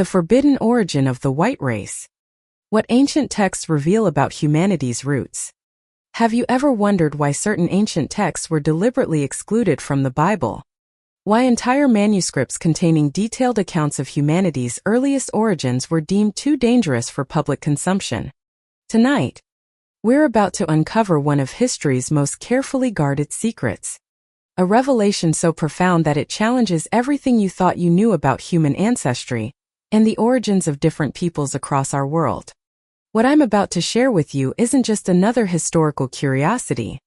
The forbidden origin of the white race. What ancient texts reveal about humanity's roots. Have you ever wondered why certain ancient texts were deliberately excluded from the Bible? Why entire manuscripts containing detailed accounts of humanity's earliest origins were deemed too dangerous for public consumption? Tonight, we're about to uncover one of history's most carefully guarded secrets. A revelation so profound that it challenges everything you thought you knew about human ancestry and the origins of different peoples across our world. What I'm about to share with you isn't just another historical curiosity.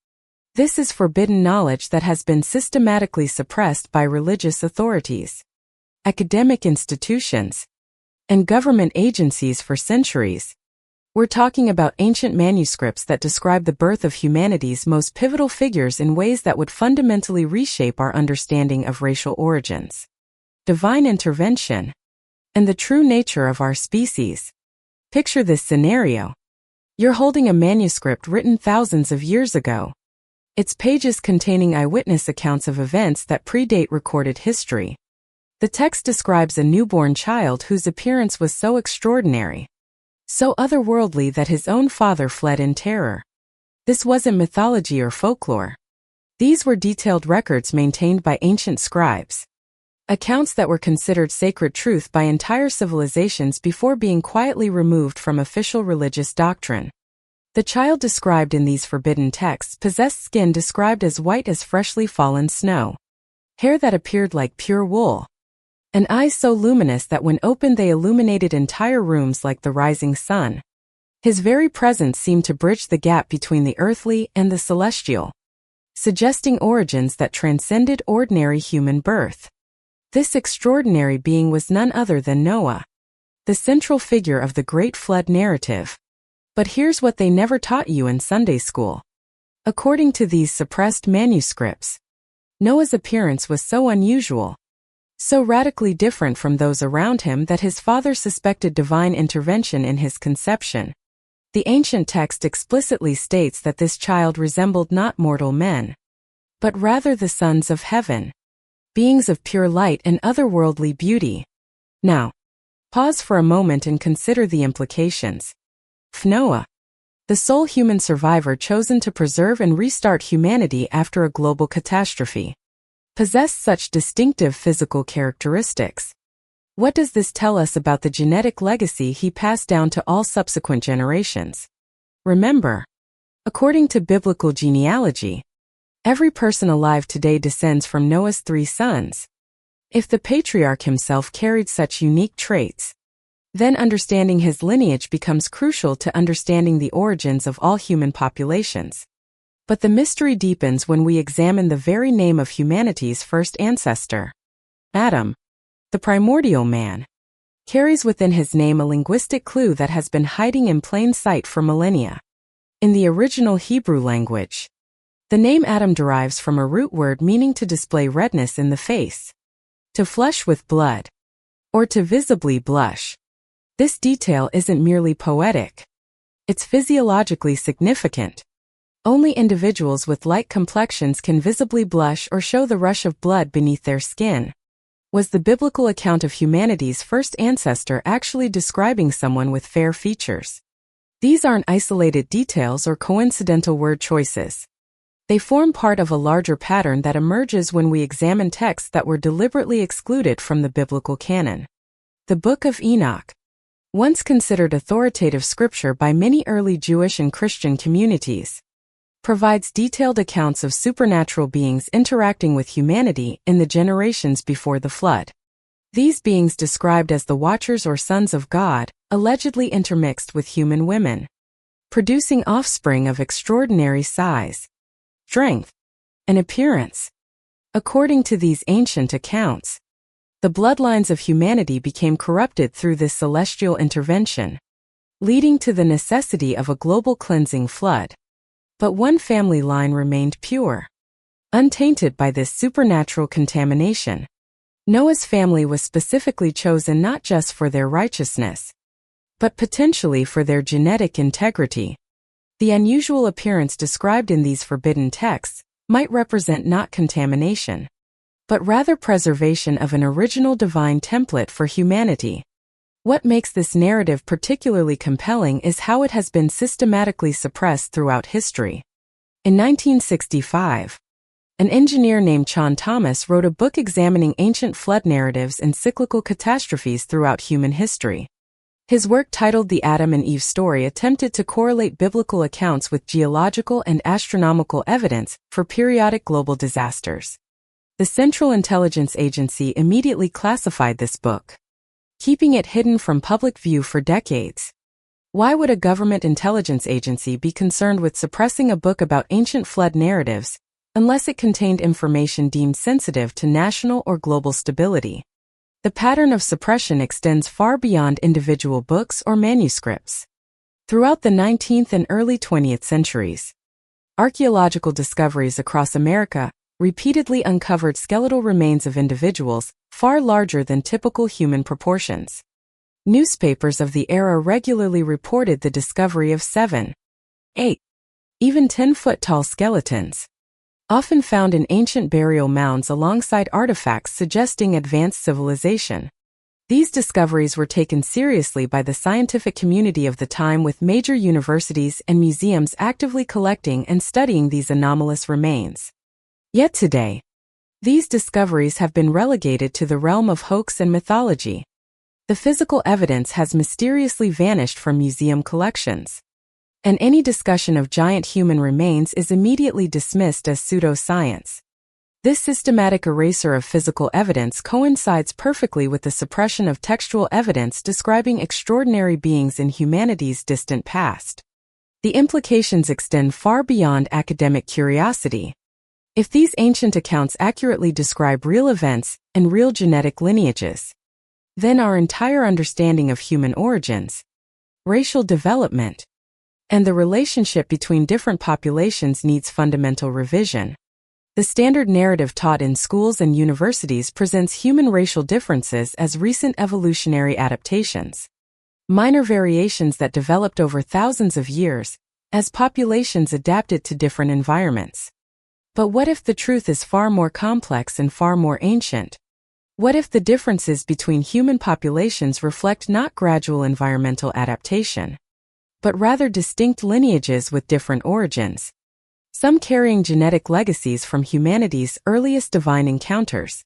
This is forbidden knowledge that has been systematically suppressed by religious authorities, academic institutions, and government agencies for centuries. We're talking about ancient manuscripts that describe the birth of humanity's most pivotal figures in ways that would fundamentally reshape our understanding of racial origins, divine intervention, and the true nature of our species. Picture this scenario. You're holding a manuscript written thousands of years ago. Its pages containing eyewitness accounts of events that predate recorded history. The text describes a newborn child whose appearance was so extraordinary, so otherworldly that his own father fled in terror. This wasn't mythology or folklore. These were detailed records maintained by ancient scribes. Accounts that were considered sacred truth by entire civilizations before being quietly removed from official religious doctrine. The child described in these forbidden texts possessed skin described as white as freshly fallen snow, hair that appeared like pure wool, and eyes so luminous that when opened they illuminated entire rooms like the rising sun. His very presence seemed to bridge the gap between the earthly and the celestial, suggesting origins that transcended ordinary human birth. This extraordinary being was none other than Noah, the central figure of the Great Flood narrative. But here's what they never taught you in Sunday school. According to these suppressed manuscripts, Noah's appearance was so unusual, so radically different from those around him that his father suspected divine intervention in his conception. The ancient text explicitly states that this child resembled not mortal men, but rather the sons of heaven, beings of pure light and otherworldly beauty. Now, pause for a moment and consider the implications. Noah, the sole human survivor chosen to preserve and restart humanity after a global catastrophe, possessed such distinctive physical characteristics. What does this tell us about the genetic legacy he passed down to all subsequent generations? Remember, according to biblical genealogy, every person alive today descends from Noah's 3 sons. If the patriarch himself carried such unique traits, then understanding his lineage becomes crucial to understanding the origins of all human populations. But the mystery deepens when we examine the very name of humanity's first ancestor. Adam, the primordial man, carries within his name a linguistic clue that has been hiding in plain sight for millennia. In the original Hebrew language, the name Adam derives from a root word meaning to display redness in the face, to flush with blood, or to visibly blush. This detail isn't merely poetic. It's physiologically significant. Only individuals with light complexions can visibly blush or show the rush of blood beneath their skin. Was the biblical account of humanity's first ancestor actually describing someone with fair features? These aren't isolated details or coincidental word choices. They form part of a larger pattern that emerges when we examine texts that were deliberately excluded from the biblical canon. The Book of Enoch, once considered authoritative scripture by many early Jewish and Christian communities, provides detailed accounts of supernatural beings interacting with humanity in the generations before the flood. These beings, described as the Watchers or Sons of God, allegedly intermixed with human women, producing offspring of extraordinary size, strength, and appearance. According to these ancient accounts, the bloodlines of humanity became corrupted through this celestial intervention, leading to the necessity of a global cleansing flood. But one family line remained pure, untainted by this supernatural contamination. Noah's family was specifically chosen not just for their righteousness, but potentially for their genetic integrity. The unusual appearance described in these forbidden texts might represent not contamination, but rather preservation of an original divine template for humanity. What makes this narrative particularly compelling is how it has been systematically suppressed throughout history. In 1965, an engineer named John Thomas wrote a book examining ancient flood narratives and cyclical catastrophes throughout human history. His work, titled The Adam and Eve Story, attempted to correlate biblical accounts with geological and astronomical evidence for periodic global disasters. The Central Intelligence Agency immediately classified this book, keeping it hidden from public view for decades. Why would a government intelligence agency be concerned with suppressing a book about ancient flood narratives unless it contained information deemed sensitive to national or global stability? The pattern of suppression extends far beyond individual books or manuscripts. Throughout the 19th and early 20th centuries, archaeological discoveries across America repeatedly uncovered skeletal remains of individuals far larger than typical human proportions. Newspapers of the era regularly reported the discovery of 7, 8, even 10-foot-tall skeletons, often found in ancient burial mounds alongside artifacts suggesting advanced civilization. These discoveries were taken seriously by the scientific community of the time, with major universities and museums actively collecting and studying these anomalous remains. Yet today, these discoveries have been relegated to the realm of hoax and mythology. The physical evidence has mysteriously vanished from museum collections, and any discussion of giant human remains is immediately dismissed as pseudoscience. This systematic erasure of physical evidence coincides perfectly with the suppression of textual evidence describing extraordinary beings in humanity's distant past. The implications extend far beyond academic curiosity. If these ancient accounts accurately describe real events and real genetic lineages, then our entire understanding of human origins, racial development, and the relationship between different populations needs fundamental revision. The standard narrative taught in schools and universities presents human racial differences as recent evolutionary adaptations, minor variations that developed over thousands of years as populations adapted to different environments. But what if the truth is far more complex and far more ancient? What if the differences between human populations reflect not gradual environmental adaptation, but rather distinct lineages with different origins, some carrying genetic legacies from humanity's earliest divine encounters?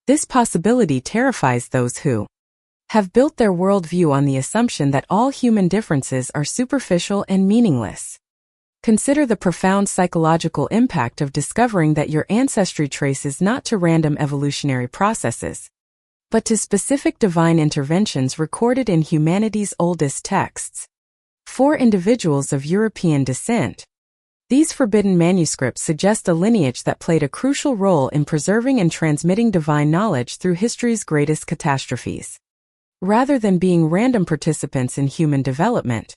This possibility terrifies those who have built their worldview on the assumption that all human differences are superficial and meaningless. Consider the profound psychological impact of discovering that your ancestry traces not to random evolutionary processes, but to specific divine interventions recorded in humanity's oldest texts. 4 individuals of European descent. These forbidden manuscripts suggest a lineage that played a crucial role in preserving and transmitting divine knowledge through history's greatest catastrophes. Rather than being random participants in human development,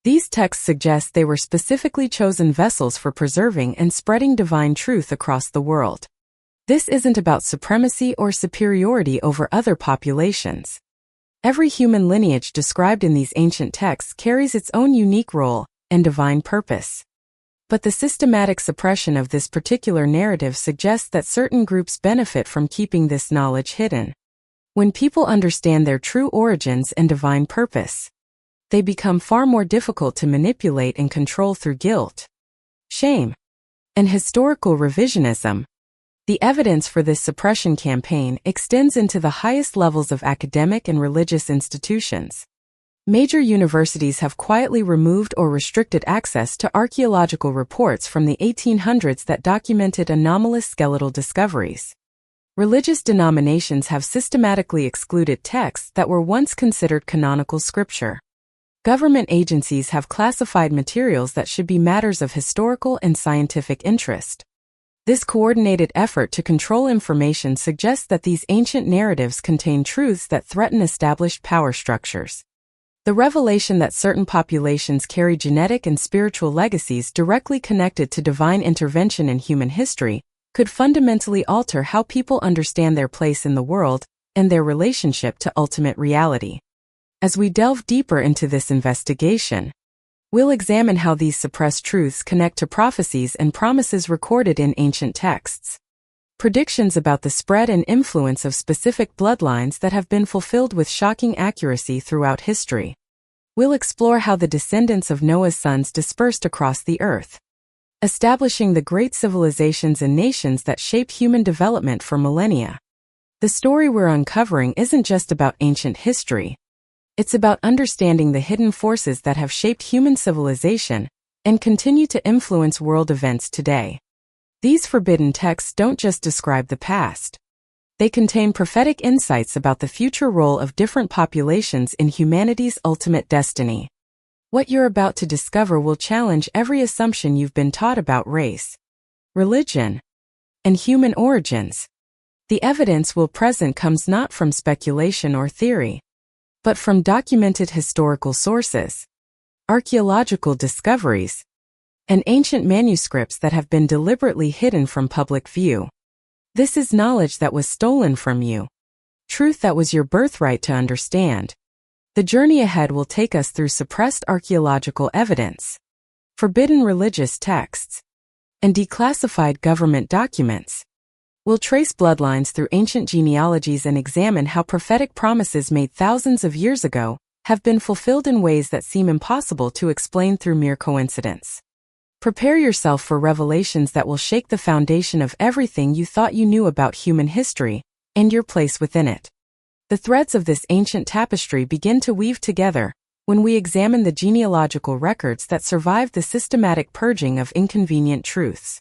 these texts suggest they were specifically chosen vessels for preserving and spreading divine truth across the world. This isn't about supremacy or superiority over other populations. Every human lineage described in these ancient texts carries its own unique role and divine purpose. But the systematic suppression of this particular narrative suggests that certain groups benefit from keeping this knowledge hidden. When people understand their true origins and divine purpose, they become far more difficult to manipulate and control through guilt, shame, and historical revisionism. The evidence for this suppression campaign extends into the highest levels of academic and religious institutions. Major universities have quietly removed or restricted access to archaeological reports from the 1800s that documented anomalous skeletal discoveries. Religious denominations have systematically excluded texts that were once considered canonical scripture. Government agencies have classified materials that should be matters of historical and scientific interest. This coordinated effort to control information suggests that these ancient narratives contain truths that threaten established power structures. The revelation that certain populations carry genetic and spiritual legacies directly connected to divine intervention in human history could fundamentally alter how people understand their place in the world and their relationship to ultimate reality. As we delve deeper into this investigation, we'll examine how these suppressed truths connect to prophecies and promises recorded in ancient texts, predictions about the spread and influence of specific bloodlines that have been fulfilled with shocking accuracy throughout history. We'll explore how the descendants of Noah's sons dispersed across the earth, establishing the great civilizations and nations that shaped human development for millennia. The story we're uncovering isn't just about ancient history. It's about understanding the hidden forces that have shaped human civilization and continue to influence world events today. These forbidden texts don't just describe the past. They contain prophetic insights about the future role of different populations in humanity's ultimate destiny. What you're about to discover will challenge every assumption you've been taught about race, religion, and human origins. The evidence we'll present comes not from speculation or theory, but from documented historical sources, archaeological discoveries, and ancient manuscripts that have been deliberately hidden from public view. This is knowledge that was stolen from you, truth that was your birthright to understand. The journey ahead will take us through suppressed archaeological evidence, forbidden religious texts, and declassified government documents. We'll trace bloodlines through ancient genealogies and examine how prophetic promises made thousands of years ago have been fulfilled in ways that seem impossible to explain through mere coincidence. Prepare yourself for revelations that will shake the foundation of everything you thought you knew about human history and your place within it. The threads of this ancient tapestry begin to weave together when we examine the genealogical records that survived the systematic purging of inconvenient truths.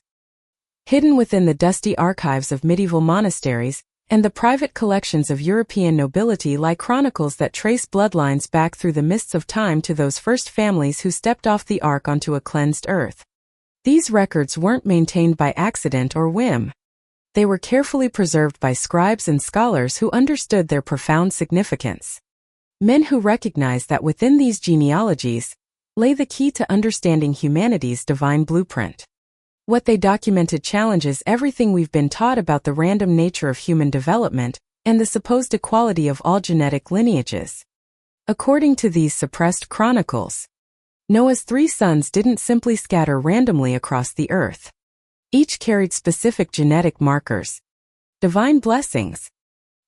Hidden within the dusty archives of medieval monasteries and the private collections of European nobility lie chronicles that trace bloodlines back through the mists of time to those first families who stepped off the ark onto a cleansed earth. These records weren't maintained by accident or whim. They were carefully preserved by scribes and scholars who understood their profound significance. Men who recognized that within these genealogies lay the key to understanding humanity's divine blueprint. What they documented challenges everything we've been taught about the random nature of human development and the supposed equality of all genetic lineages. According to these suppressed chronicles, Noah's 3 sons didn't simply scatter randomly across the earth. Each carried specific genetic markers, divine blessings,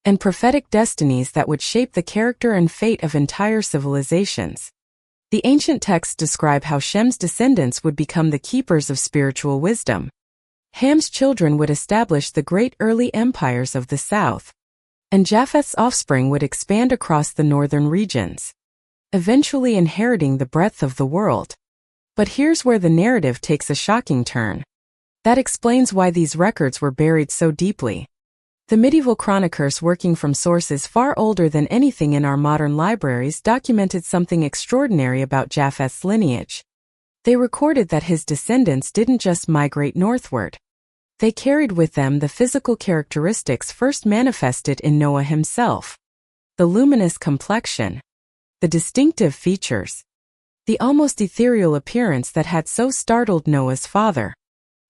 and prophetic destinies that would shape the character and fate of entire civilizations. The ancient texts describe how Shem's descendants would become the keepers of spiritual wisdom. Ham's children would establish the great early empires of the south, and Japheth's offspring would expand across the northern regions, eventually inheriting the breadth of the world. But here's where the narrative takes a shocking turn. That explains why these records were buried so deeply. The medieval chroniclers, working from sources far older than anything in our modern libraries, documented something extraordinary about Japheth's lineage. They recorded that his descendants didn't just migrate northward. They carried with them the physical characteristics first manifested in Noah himself. The luminous complexion, the distinctive features, the almost ethereal appearance that had so startled Noah's father.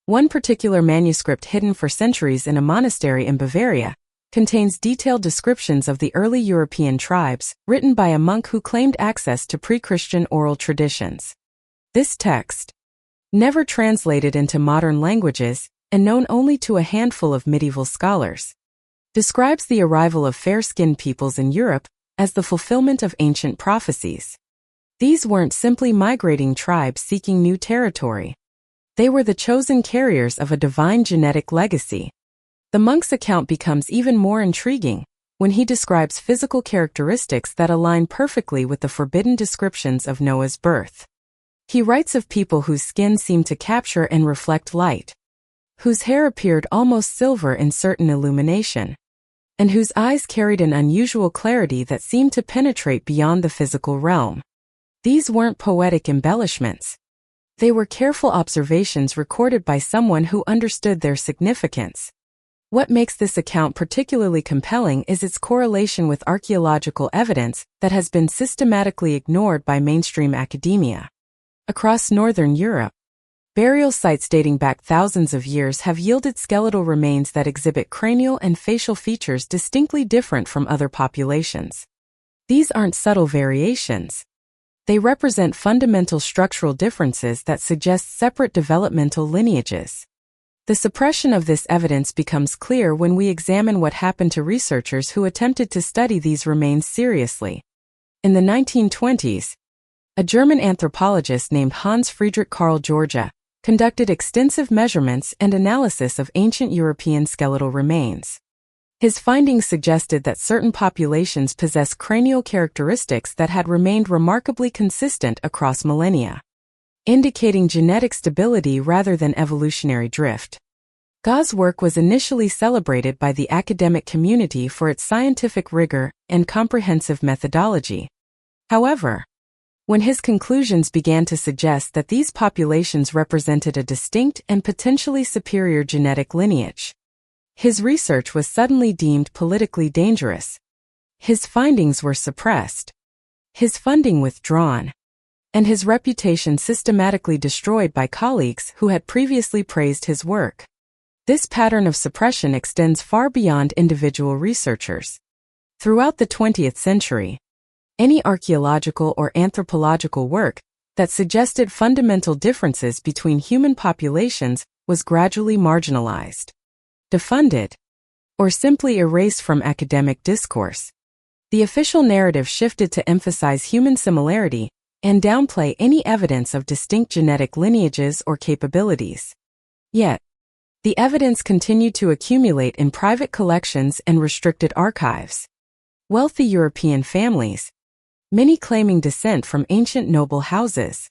One particular manuscript hidden for centuries in a monastery in Bavaria contains detailed descriptions of the early European tribes, written by a monk who claimed access to pre-Christian oral traditions. This text, never translated into modern languages and known only to a handful of medieval scholars, describes the arrival of fair-skinned peoples in Europe as the fulfillment of ancient prophecies. These weren't simply migrating tribes seeking new territory. They were the chosen carriers of a divine genetic legacy. The monk's account becomes even more intriguing when he describes physical characteristics that align perfectly with the forbidden descriptions of Noah's birth. He writes of people whose skin seemed to capture and reflect light, whose hair appeared almost silver in certain illumination, and whose eyes carried an unusual clarity that seemed to penetrate beyond the physical realm. These weren't poetic embellishments. They were careful observations recorded by someone who understood their significance. What makes this account particularly compelling is its correlation with archaeological evidence that has been systematically ignored by mainstream academia. Across northern Europe, burial sites dating back thousands of years have yielded skeletal remains that exhibit cranial and facial features distinctly different from other populations. These aren't subtle variations. They represent fundamental structural differences that suggest separate developmental lineages. The suppression of this evidence becomes clear when we examine what happened to researchers who attempted to study these remains seriously. In the 1920s, a German anthropologist named Hans Friedrich Karl George conducted extensive measurements and analysis of ancient European skeletal remains. His findings suggested that certain populations possess cranial characteristics that had remained remarkably consistent across millennia, indicating genetic stability rather than evolutionary drift. Gaux's work was initially celebrated by the academic community for its scientific rigor and comprehensive methodology. However, when his conclusions began to suggest that these populations represented a distinct and potentially superior genetic lineage, his research was suddenly deemed politically dangerous. His findings were suppressed, his funding withdrawn, and his reputation systematically destroyed by colleagues who had previously praised his work. This pattern of suppression extends far beyond individual researchers. Throughout the 20th century, any archaeological or anthropological work that suggested fundamental differences between human populations was gradually marginalized, defunded, or simply erased from academic discourse. The official narrative shifted to emphasize human similarity and downplay any evidence of distinct genetic lineages or capabilities. Yet, the evidence continued to accumulate in private collections and restricted archives. Wealthy European families, many claiming descent from ancient noble houses,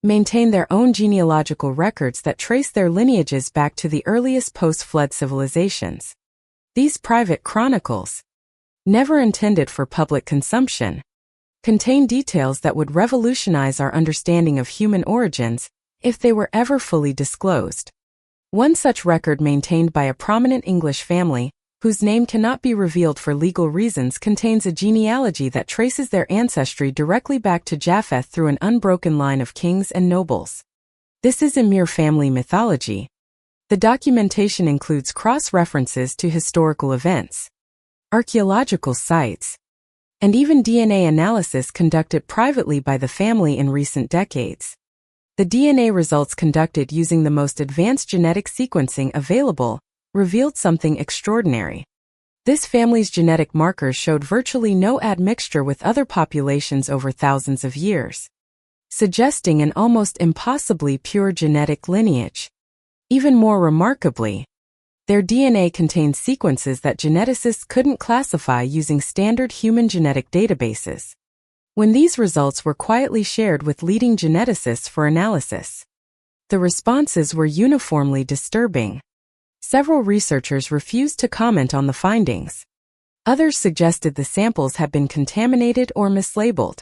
maintain their own genealogical records that trace their lineages back to the earliest post-flood civilizations. These private chronicles, never intended for public consumption, contain details that would revolutionize our understanding of human origins if they were ever fully disclosed. One such record maintained by a prominent English family, whose name cannot be revealed for legal reasons, contains a genealogy that traces their ancestry directly back to Japheth through an unbroken line of kings and nobles. This isn't mere family mythology. The documentation includes cross-references to historical events, archaeological sites, and even DNA analysis conducted privately by the family in recent decades. The DNA results conducted using the most advanced genetic sequencing available revealed something extraordinary. This family's genetic markers showed virtually no admixture with other populations over thousands of years, suggesting an almost impossibly pure genetic lineage. Even more remarkably, their DNA contained sequences that geneticists couldn't classify using standard human genetic databases. When these results were quietly shared with leading geneticists for analysis, the responses were uniformly disturbing. Several researchers refused to comment on the findings. Others suggested the samples had been contaminated or mislabeled.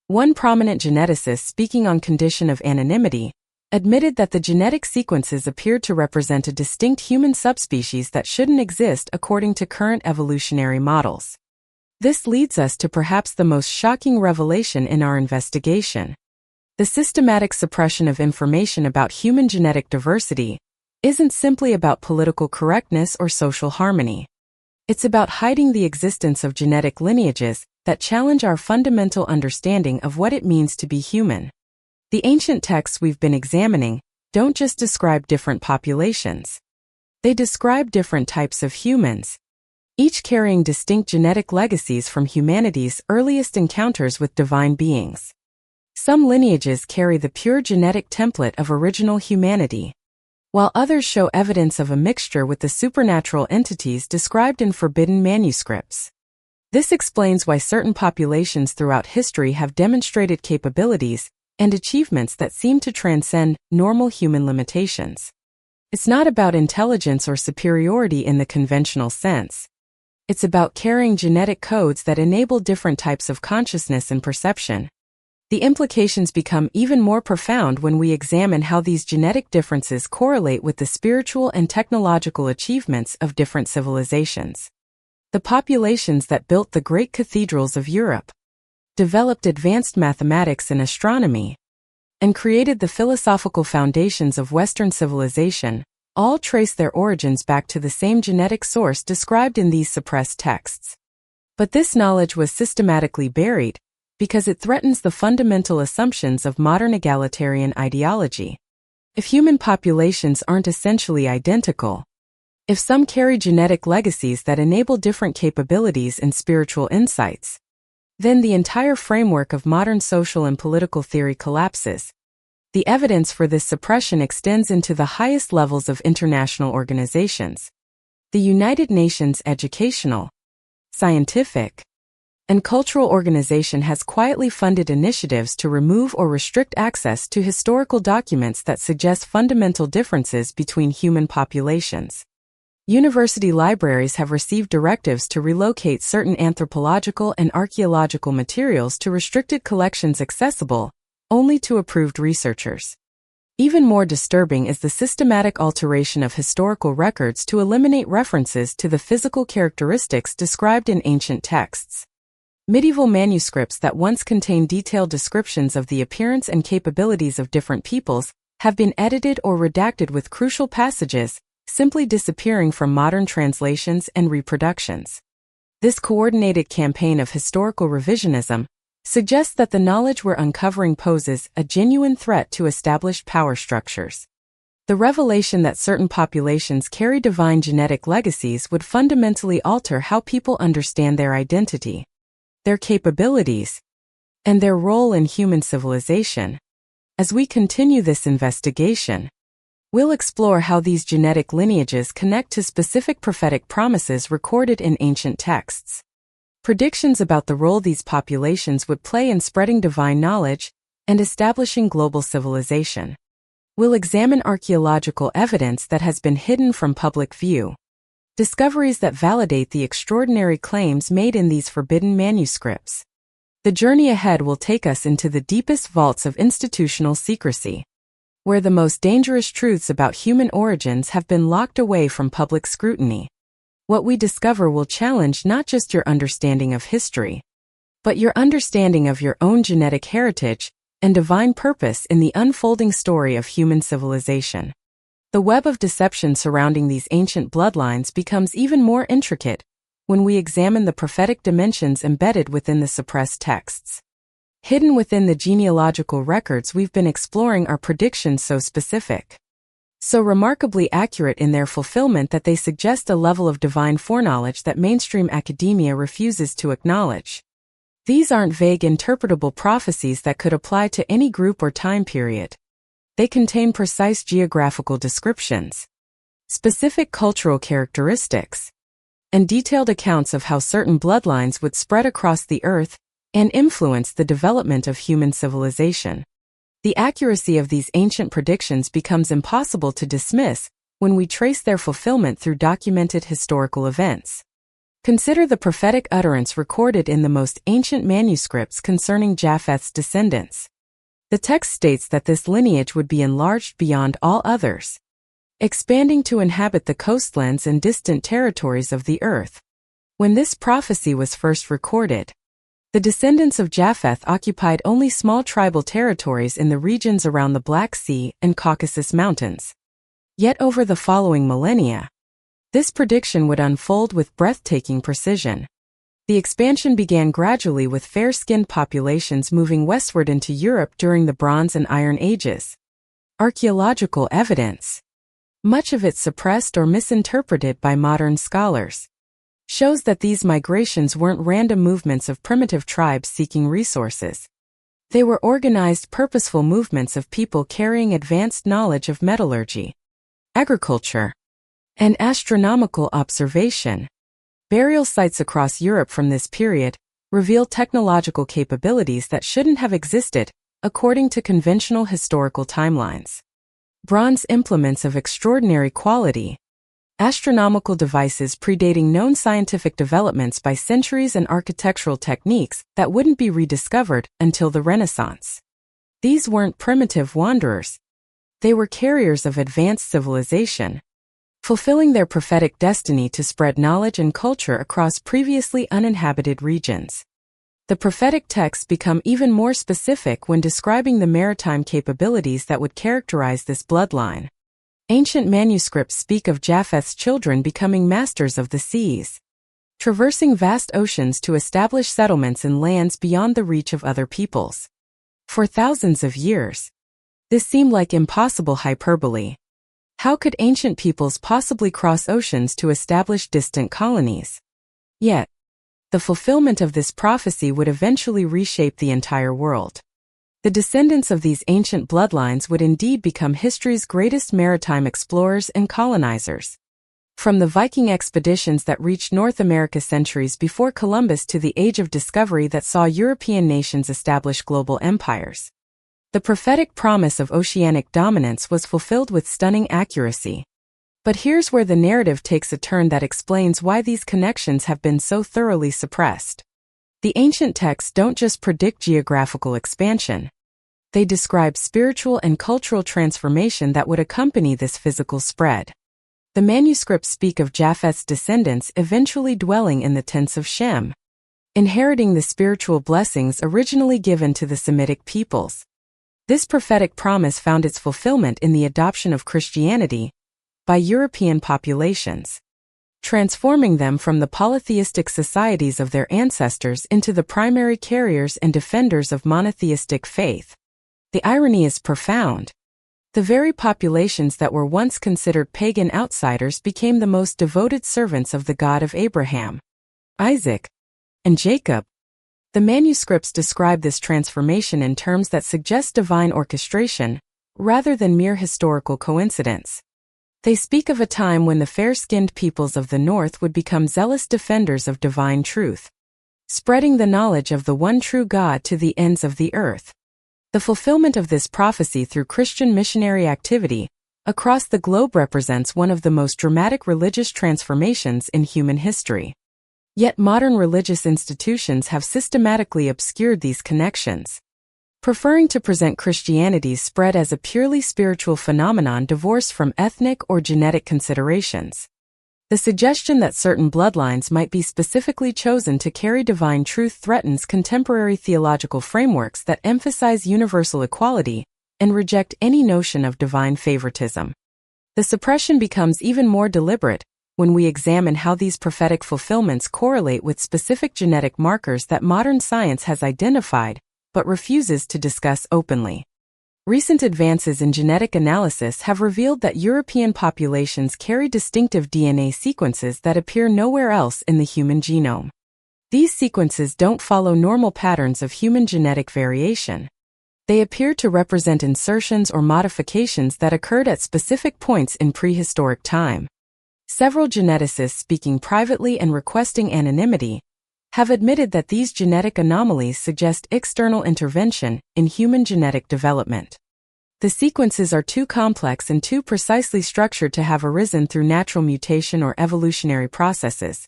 One prominent geneticist, speaking on condition of anonymity, admitted that the genetic sequences appeared to represent a distinct human subspecies that shouldn't exist according to current evolutionary models. This leads us to perhaps the most shocking revelation in our investigation. The systematic suppression of information about human genetic diversity isn't simply about political correctness or social harmony. It's about hiding the existence of genetic lineages that challenge our fundamental understanding of what it means to be human. The ancient texts we've been examining don't just describe different populations. They describe different types of humans, each carrying distinct genetic legacies from humanity's earliest encounters with divine beings. Some lineages carry the pure genetic template of original humanity, while others show evidence of a mixture with the supernatural entities described in forbidden manuscripts. This explains why certain populations throughout history have demonstrated capabilities and achievements that seem to transcend normal human limitations. It's not about intelligence or superiority in the conventional sense. It's about carrying genetic codes that enable different types of consciousness and perception. The implications become even more profound when we examine how these genetic differences correlate with the spiritual and technological achievements of different civilizations. The populations that built the great cathedrals of Europe, developed advanced mathematics and astronomy, and created the philosophical foundations of Western civilization, all trace their origins back to the same genetic source described in these suppressed texts. But this knowledge was systematically buried, because it threatens the fundamental assumptions of modern egalitarian ideology. if human populations aren't essentially identical, if some carry genetic legacies that enable different capabilities and spiritual insights, then the entire framework of modern social and political theory collapses. The evidence for this suppression extends into the highest levels of international organizations. The United Nations Educational, Scientific, and Cultural Organization has quietly funded initiatives to remove or restrict access to historical documents that suggest fundamental differences between human populations. University libraries have received directives to relocate certain anthropological and archaeological materials to restricted collections accessible only to approved researchers. Even more disturbing is the systematic alteration of historical records to eliminate references to the physical characteristics described in ancient texts. Medieval manuscripts that once contained detailed descriptions of the appearance and capabilities of different peoples have been edited or redacted, with crucial passages simply disappearing from modern translations and reproductions. This coordinated campaign of historical revisionism suggests that the knowledge we're uncovering poses a genuine threat to established power structures. The revelation that certain populations carry divine genetic legacies would fundamentally alter how people understand their identity, their capabilities, and their role in human civilization. As we continue this investigation, we'll explore how these genetic lineages connect to specific prophetic promises recorded in ancient texts. Predictions about the role these populations would play in spreading divine knowledge and establishing global civilization. We'll examine archaeological evidence that has been hidden from public view, discoveries that validate the extraordinary claims made in these forbidden manuscripts. The journey ahead will take us into the deepest vaults of institutional secrecy, where the most dangerous truths about human origins have been locked away from public scrutiny. What we discover will challenge not just your understanding of history, but your understanding of your own genetic heritage and divine purpose in the unfolding story of human civilization. The web of deception surrounding these ancient bloodlines becomes even more intricate when we examine the prophetic dimensions embedded within the suppressed texts. Hidden within the genealogical records we've been exploring are predictions so specific, so remarkably accurate in their fulfillment, that they suggest a level of divine foreknowledge that mainstream academia refuses to acknowledge. These aren't vague interpretable prophecies that could apply to any group or time period. They contain precise geographical descriptions, specific cultural characteristics, and detailed accounts of how certain bloodlines would spread across the earth and influence the development of human civilization. The accuracy of these ancient predictions becomes impossible to dismiss when we trace their fulfillment through documented historical events. Consider the prophetic utterance recorded in the most ancient manuscripts concerning Japheth's descendants. The text states that this lineage would be enlarged beyond all others, expanding to inhabit the coastlands and distant territories of the earth. When this prophecy was first recorded, the descendants of Japheth occupied only small tribal territories in the regions around the Black Sea and Caucasus Mountains. Yet over the following millennia, this prediction would unfold with breathtaking precision. The expansion began gradually, with fair-skinned populations moving westward into Europe during the Bronze and Iron Ages. Archaeological evidence, much of it suppressed or misinterpreted by modern scholars, shows that these migrations weren't random movements of primitive tribes seeking resources. They were organized, purposeful movements of people carrying advanced knowledge of metallurgy, agriculture, and astronomical observation. Burial sites across Europe from this period reveal technological capabilities that shouldn't have existed, according to conventional historical timelines. Bronze implements of extraordinary quality, astronomical devices predating known scientific developments by centuries, and architectural techniques that wouldn't be rediscovered until the Renaissance. These weren't primitive wanderers. They were carriers of advanced civilization, fulfilling their prophetic destiny to spread knowledge and culture across previously uninhabited regions. The prophetic texts become even more specific when describing the maritime capabilities that would characterize this bloodline. Ancient manuscripts speak of Japheth's children becoming masters of the seas, traversing vast oceans to establish settlements in lands beyond the reach of other peoples. For thousands of years, This seemed like impossible hyperbole. How could ancient peoples possibly cross oceans to establish distant colonies? Yet, the fulfillment of this prophecy would eventually reshape the entire world. The descendants of these ancient bloodlines would indeed become history's greatest maritime explorers and colonizers. From the Viking expeditions that reached North America centuries before Columbus to the Age of Discovery that saw European nations establish global empires. The prophetic promise of oceanic dominance was fulfilled with stunning accuracy. But here's where the narrative takes a turn that explains why these connections have been so thoroughly suppressed. The ancient texts don't just predict geographical expansion. They describe spiritual and cultural transformation that would accompany this physical spread. The manuscripts speak of Japheth's descendants eventually dwelling in the tents of Shem, inheriting the spiritual blessings originally given to the Semitic peoples. This prophetic promise found its fulfillment in the adoption of Christianity by European populations, transforming them from the polytheistic societies of their ancestors into the primary carriers and defenders of monotheistic faith. The irony is profound. The very populations that were once considered pagan outsiders became the most devoted servants of the God of Abraham, Isaac, and Jacob. The manuscripts describe this transformation in terms that suggest divine orchestration, rather than mere historical coincidence. They speak of a time when the fair-skinned peoples of the North would become zealous defenders of divine truth, spreading the knowledge of the one true God to the ends of the earth. The fulfillment of this prophecy through Christian missionary activity across the globe represents one of the most dramatic religious transformations in human history. Yet modern religious institutions have systematically obscured these connections, preferring to present Christianity's spread as a purely spiritual phenomenon divorced from ethnic or genetic considerations. The suggestion that certain bloodlines might be specifically chosen to carry divine truth threatens contemporary theological frameworks that emphasize universal equality and reject any notion of divine favoritism. The suppression becomes even more deliberate when we examine how these prophetic fulfillments correlate with specific genetic markers that modern science has identified but refuses to discuss openly. Recent advances in genetic analysis have revealed that European populations carry distinctive DNA sequences that appear nowhere else in the human genome. These sequences don't follow normal patterns of human genetic variation. They appear to represent insertions or modifications that occurred at specific points in prehistoric time. Several geneticists speaking privately and requesting anonymity have admitted that these genetic anomalies suggest external intervention in human genetic development. The sequences are too complex and too precisely structured to have arisen through natural mutation or evolutionary processes.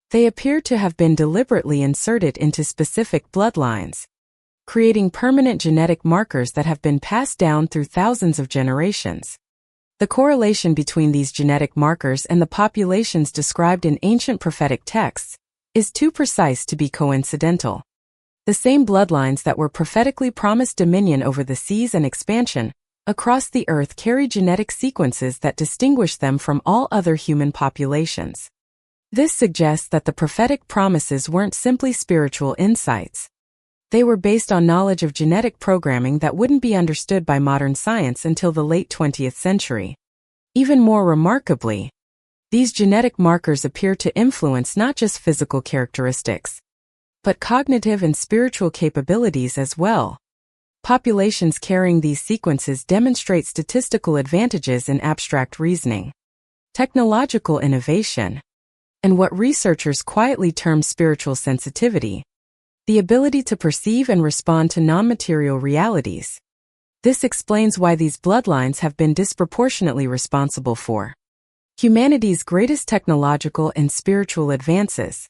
They appear to have been deliberately inserted into specific bloodlines, creating permanent genetic markers that have been passed down through thousands of generations. The correlation between these genetic markers and the populations described in ancient prophetic texts is too precise to be coincidental. The same bloodlines that were prophetically promised dominion over the seas and expansion across the earth carry genetic sequences that distinguish them from all other human populations. This suggests that the prophetic promises weren't simply spiritual insights. They were based on knowledge of genetic programming that wouldn't be understood by modern science until the late 20th century. Even more remarkably, these genetic markers appear to influence not just physical characteristics, but cognitive and spiritual capabilities as well. Populations carrying these sequences demonstrate statistical advantages in abstract reasoning, technological innovation, and what researchers quietly term spiritual sensitivity, the ability to perceive and respond to non-material realities. This explains why these bloodlines have been disproportionately responsible for humanity's greatest technological and spiritual advances.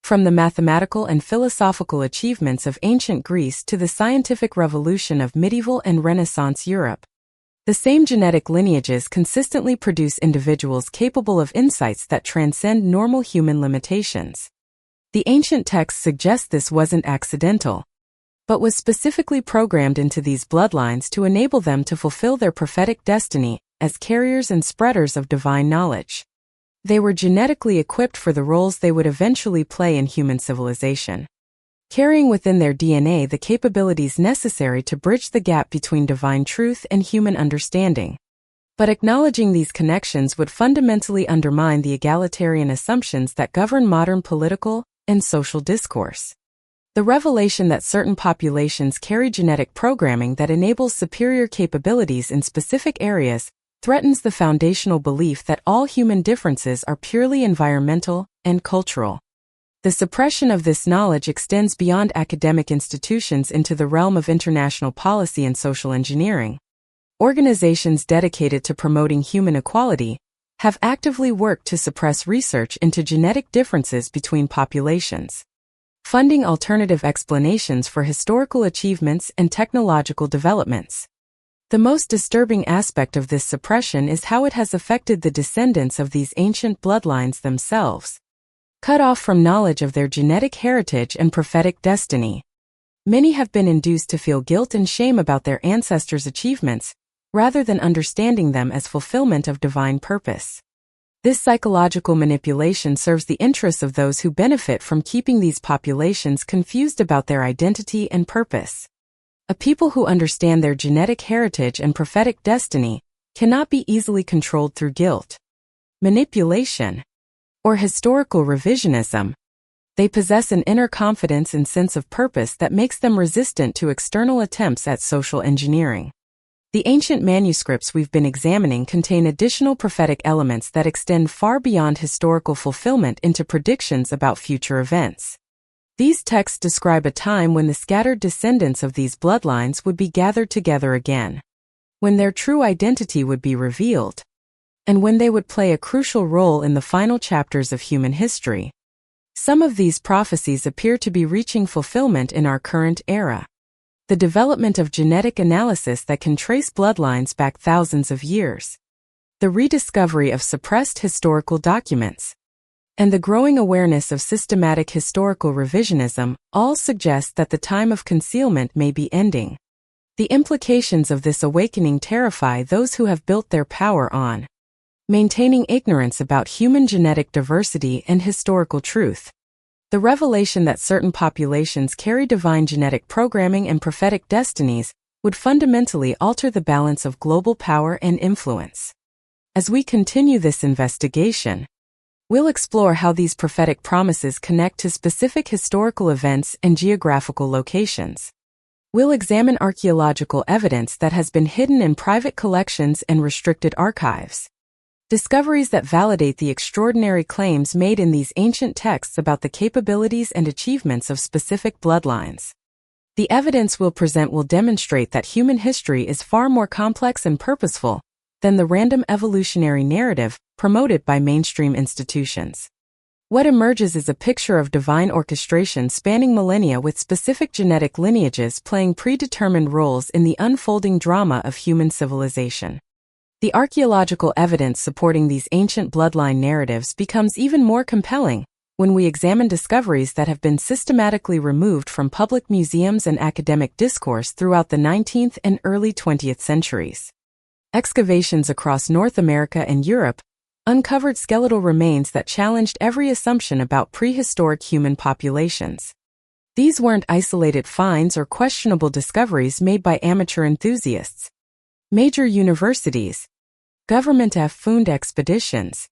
From the mathematical and philosophical achievements of ancient Greece to the scientific revolution of medieval and Renaissance Europe, the same genetic lineages consistently produce individuals capable of insights that transcend normal human limitations. The ancient texts suggest this wasn't accidental, but was specifically programmed into these bloodlines to enable them to fulfill their prophetic destiny as carriers and spreaders of divine knowledge. They were genetically equipped for the roles they would eventually play in human civilization. carrying within their DNA the capabilities necessary to bridge the gap between divine truth and human understanding. But acknowledging these connections would fundamentally undermine the egalitarian assumptions that govern modern political and social discourse. The revelation that certain populations carry genetic programming that enables superior capabilities in specific areas threatens the foundational belief that all human differences are purely environmental and cultural. The suppression of this knowledge extends beyond academic institutions into the realm of international policy and social engineering. Organizations dedicated to promoting human equality have actively worked to suppress research into genetic differences between populations, funding alternative explanations for historical achievements and technological developments. The most disturbing aspect of this suppression is how it has affected the descendants of these ancient bloodlines themselves. Cut off from knowledge of their genetic heritage and prophetic destiny, many have been induced to feel guilt and shame about their ancestors' achievements, rather than understanding them as fulfillment of divine purpose. This psychological manipulation serves the interests of those who benefit from keeping these populations confused about their identity and purpose. A people who understand their genetic heritage and prophetic destiny cannot be easily controlled through guilt, manipulation, or historical revisionism. They possess an inner confidence and sense of purpose that makes them resistant to external attempts at social engineering. The ancient manuscripts we've been examining contain additional prophetic elements that extend far beyond historical fulfillment into predictions about future events. These texts describe a time when the scattered descendants of these bloodlines would be gathered together again, when their true identity would be revealed, and when they would play a crucial role in the final chapters of human history. Some of these prophecies appear to be reaching fulfillment in our current era. The development of genetic analysis that can trace bloodlines back thousands of years, the rediscovery of suppressed historical documents, and the growing awareness of systematic historical revisionism all suggest that the time of concealment may be ending. The implications of this awakening terrify those who have built their power on maintaining ignorance about human genetic diversity and historical truth. The revelation that certain populations carry divine genetic programming and prophetic destinies would fundamentally alter the balance of global power and influence. As we continue this investigation, we'll explore how these prophetic promises connect to specific historical events and geographical locations. We'll examine archaeological evidence that has been hidden in private collections and restricted archives. Discoveries that validate the extraordinary claims made in these ancient texts about the capabilities and achievements of specific bloodlines. The evidence we'll present will demonstrate that human history is far more complex and purposeful than the random evolutionary narrative promoted by mainstream institutions. What emerges is a picture of divine orchestration spanning millennia, with specific genetic lineages playing predetermined roles in the unfolding drama of human civilization. The archaeological evidence supporting these ancient bloodline narratives becomes even more compelling when we examine discoveries that have been systematically removed from public museums and academic discourse throughout the 19th and early 20th centuries. Excavations across North America and Europe uncovered skeletal remains that challenged every assumption about prehistoric human populations. These weren't isolated finds or questionable discoveries made by amateur enthusiasts. Major universities, government-funded expeditions,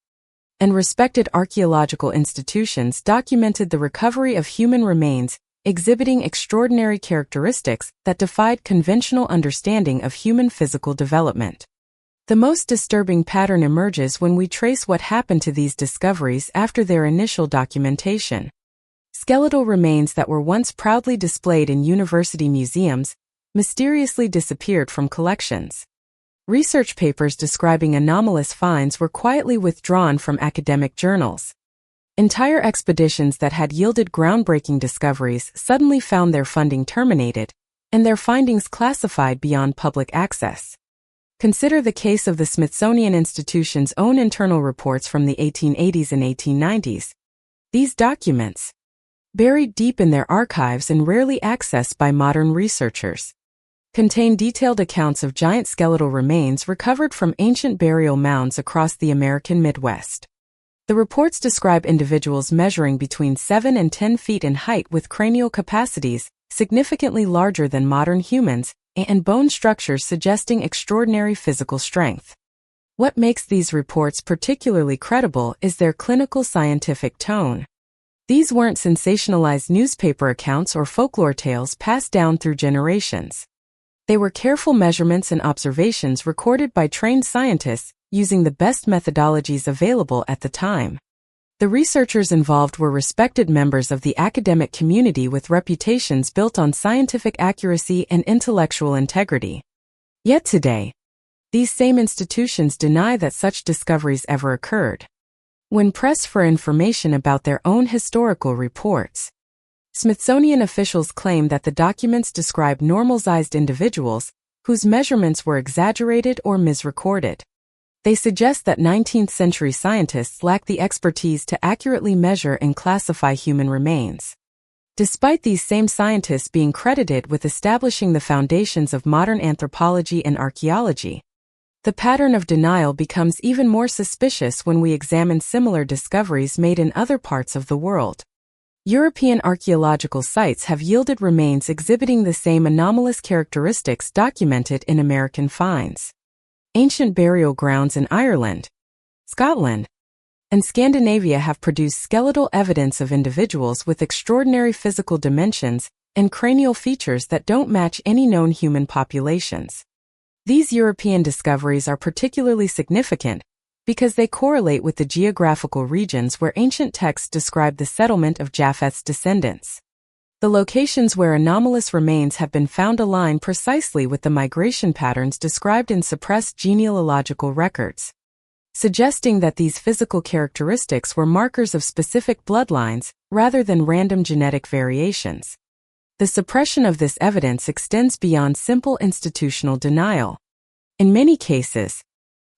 and respected archaeological institutions documented the recovery of human remains, exhibiting extraordinary characteristics that defied conventional understanding of human physical development. The most disturbing pattern emerges when we trace what happened to these discoveries after their initial documentation. Skeletal remains that were once proudly displayed in university museums mysteriously disappeared from collections. Research papers describing anomalous finds were quietly withdrawn from academic journals. Entire expeditions that had yielded groundbreaking discoveries suddenly found their funding terminated, and their findings classified beyond public access. Consider the case of the Smithsonian Institution's own internal reports from the 1880s and 1890s. These documents, buried deep in their archives and rarely accessed by modern researchers, contain detailed accounts of giant skeletal remains recovered from ancient burial mounds across the American Midwest. The reports describe individuals measuring between 7 and 10 feet in height with cranial capacities significantly larger than modern humans and bone structures suggesting extraordinary physical strength. What makes these reports particularly credible is their clinical scientific tone. These weren't sensationalized newspaper accounts or folklore tales passed down through generations. They were careful measurements and observations recorded by trained scientists using the best methodologies available at the time. The researchers involved were respected members of the academic community with reputations built on scientific accuracy and intellectual integrity. Yet today, these same institutions deny that such discoveries ever occurred. When pressed for information about their own historical reports, Smithsonian officials claim that the documents describe normal-sized individuals whose measurements were exaggerated or misrecorded. They suggest that 19th-century scientists lack the expertise to accurately measure and classify human remains. Despite these same scientists being credited with establishing the foundations of modern anthropology and archaeology, the pattern of denial becomes even more suspicious when we examine similar discoveries made in other parts of the world. European archaeological sites have yielded remains exhibiting the same anomalous characteristics documented in American finds. Ancient burial grounds in Ireland, Scotland, and Scandinavia have produced skeletal evidence of individuals with extraordinary physical dimensions and cranial features that don't match any known human populations. These European discoveries are particularly significant because they correlate with the geographical regions where ancient texts describe the settlement of Japheth's descendants. The locations where anomalous remains have been found align precisely with the migration patterns described in suppressed genealogical records, suggesting that these physical characteristics were markers of specific bloodlines rather than random genetic variations. The suppression of this evidence extends beyond simple institutional denial. In many cases,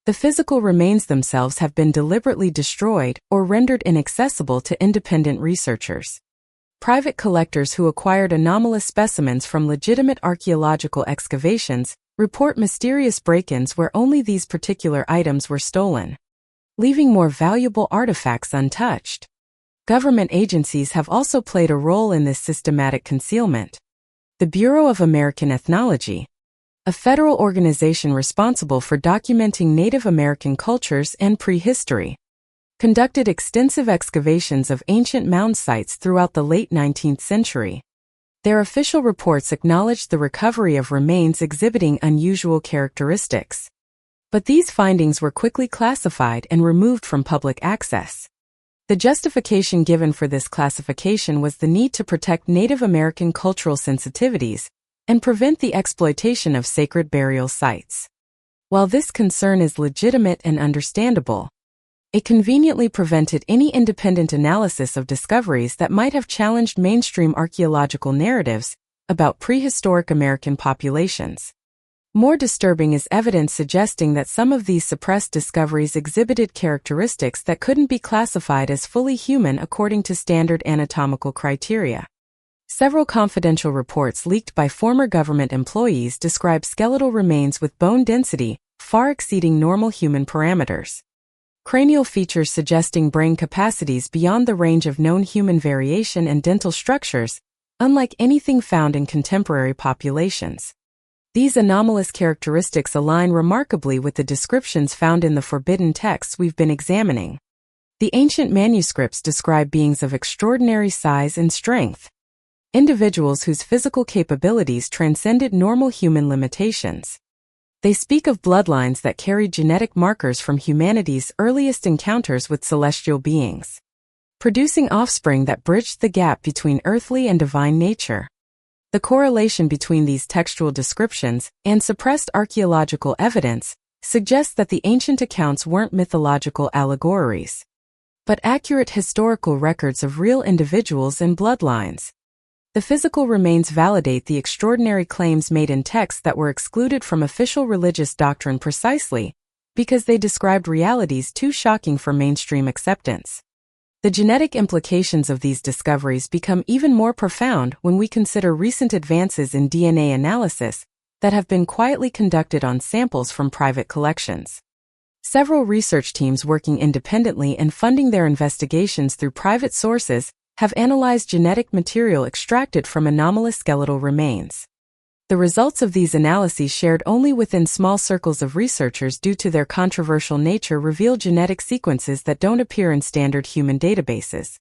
the physical remains themselves have been deliberately destroyed or rendered inaccessible to independent researchers. Private collectors who acquired anomalous specimens from legitimate archaeological excavations report mysterious break-ins where only these particular items were stolen, leaving more valuable artifacts untouched. Government agencies have also played a role in this systematic concealment. The Bureau of American Ethnology, a federal organization responsible for documenting Native American cultures and prehistory, conducted extensive excavations of ancient mound sites throughout the late 19th century. Their official reports acknowledged the recovery of remains exhibiting unusual characteristics. But these findings were quickly classified and removed from public access. The justification given for this classification was the need to protect Native American cultural sensitivities and prevent the exploitation of sacred burial sites. While this concern is legitimate and understandable, it conveniently prevented any independent analysis of discoveries that might have challenged mainstream archaeological narratives about prehistoric American populations. More disturbing is evidence suggesting that some of these suppressed discoveries exhibited characteristics that couldn't be classified as fully human according to standard anatomical criteria. Several confidential reports leaked by former government employees describe skeletal remains with bone density far exceeding normal human parameters. Cranial features suggesting brain capacities beyond the range of known human variation and dental structures, unlike anything found in contemporary populations. These anomalous characteristics align remarkably with the descriptions found in the forbidden texts we've been examining. The ancient manuscripts describe beings of extraordinary size and strength, individuals whose physical capabilities transcended normal human limitations. They speak of bloodlines that carried genetic markers from humanity's earliest encounters with celestial beings, producing offspring that bridged the gap between earthly and divine nature. The correlation between these textual descriptions and suppressed archaeological evidence suggests that the ancient accounts weren't mythological allegories, but accurate historical records of real individuals and bloodlines. The physical remains validate the extraordinary claims made in texts that were excluded from official religious doctrine precisely because they described realities too shocking for mainstream acceptance. The genetic implications of these discoveries become even more profound when we consider recent advances in DNA analysis that have been quietly conducted on samples from private collections. Several research teams working independently and funding their investigations through private sources have analyzed genetic material extracted from anomalous skeletal remains. The results of these analyses, shared only within small circles of researchers due to their controversial nature, reveal genetic sequences that don't appear in standard human databases.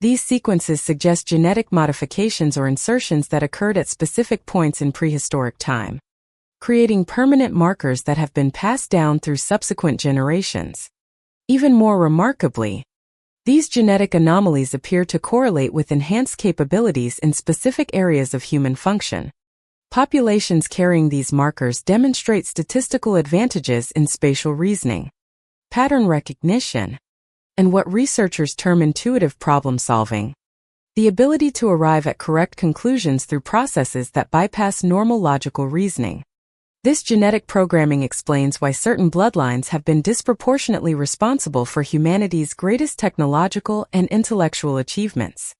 These sequences suggest genetic modifications or insertions that occurred at specific points in prehistoric time, creating permanent markers that have been passed down through subsequent generations. Even more remarkably, these genetic anomalies appear to correlate with enhanced capabilities in specific areas of human function. Populations carrying these markers demonstrate statistical advantages in spatial reasoning, pattern recognition, and what researchers term intuitive problem solving, the ability to arrive at correct conclusions through processes that bypass normal logical reasoning. This genetic programming explains why certain bloodlines have been disproportionately responsible for humanity's greatest technological and intellectual achievements.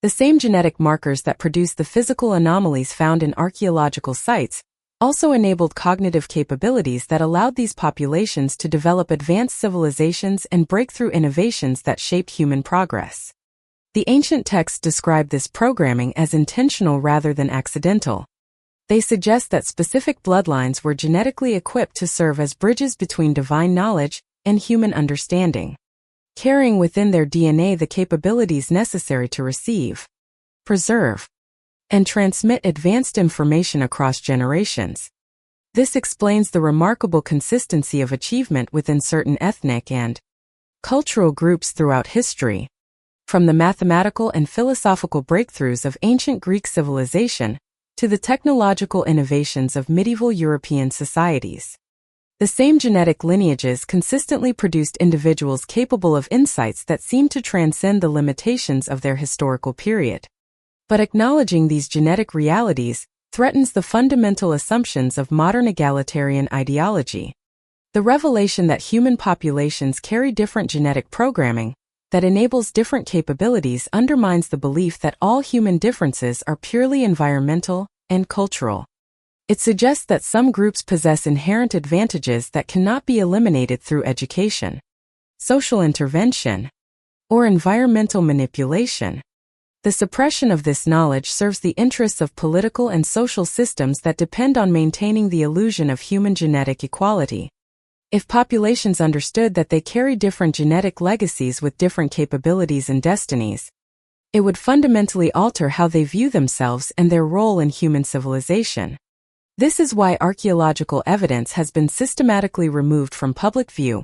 The same genetic markers that produce the physical anomalies found in archaeological sites also enabled cognitive capabilities that allowed these populations to develop advanced civilizations and breakthrough innovations that shaped human progress. The ancient texts describe this programming as intentional rather than accidental. They suggest that specific bloodlines were genetically equipped to serve as bridges between divine knowledge and human understanding, carrying within their DNA the capabilities necessary to receive, preserve, and transmit advanced information across generations. This explains the remarkable consistency of achievement within certain ethnic and cultural groups throughout history, from the mathematical and philosophical breakthroughs of ancient Greek civilization to the technological innovations of medieval European societies. The same genetic lineages consistently produced individuals capable of insights that seem to transcend the limitations of their historical period. But acknowledging these genetic realities threatens the fundamental assumptions of modern egalitarian ideology. The revelation that human populations carry different genetic programming that enables different capabilities undermines the belief that all human differences are purely environmental and cultural. It suggests that some groups possess inherent advantages that cannot be eliminated through education, social intervention, or environmental manipulation. The suppression of this knowledge serves the interests of political and social systems that depend on maintaining the illusion of human genetic equality. If populations understood that they carry different genetic legacies with different capabilities and destinies, it would fundamentally alter how they view themselves and their role in human civilization. This is why archaeological evidence has been systematically removed from public view,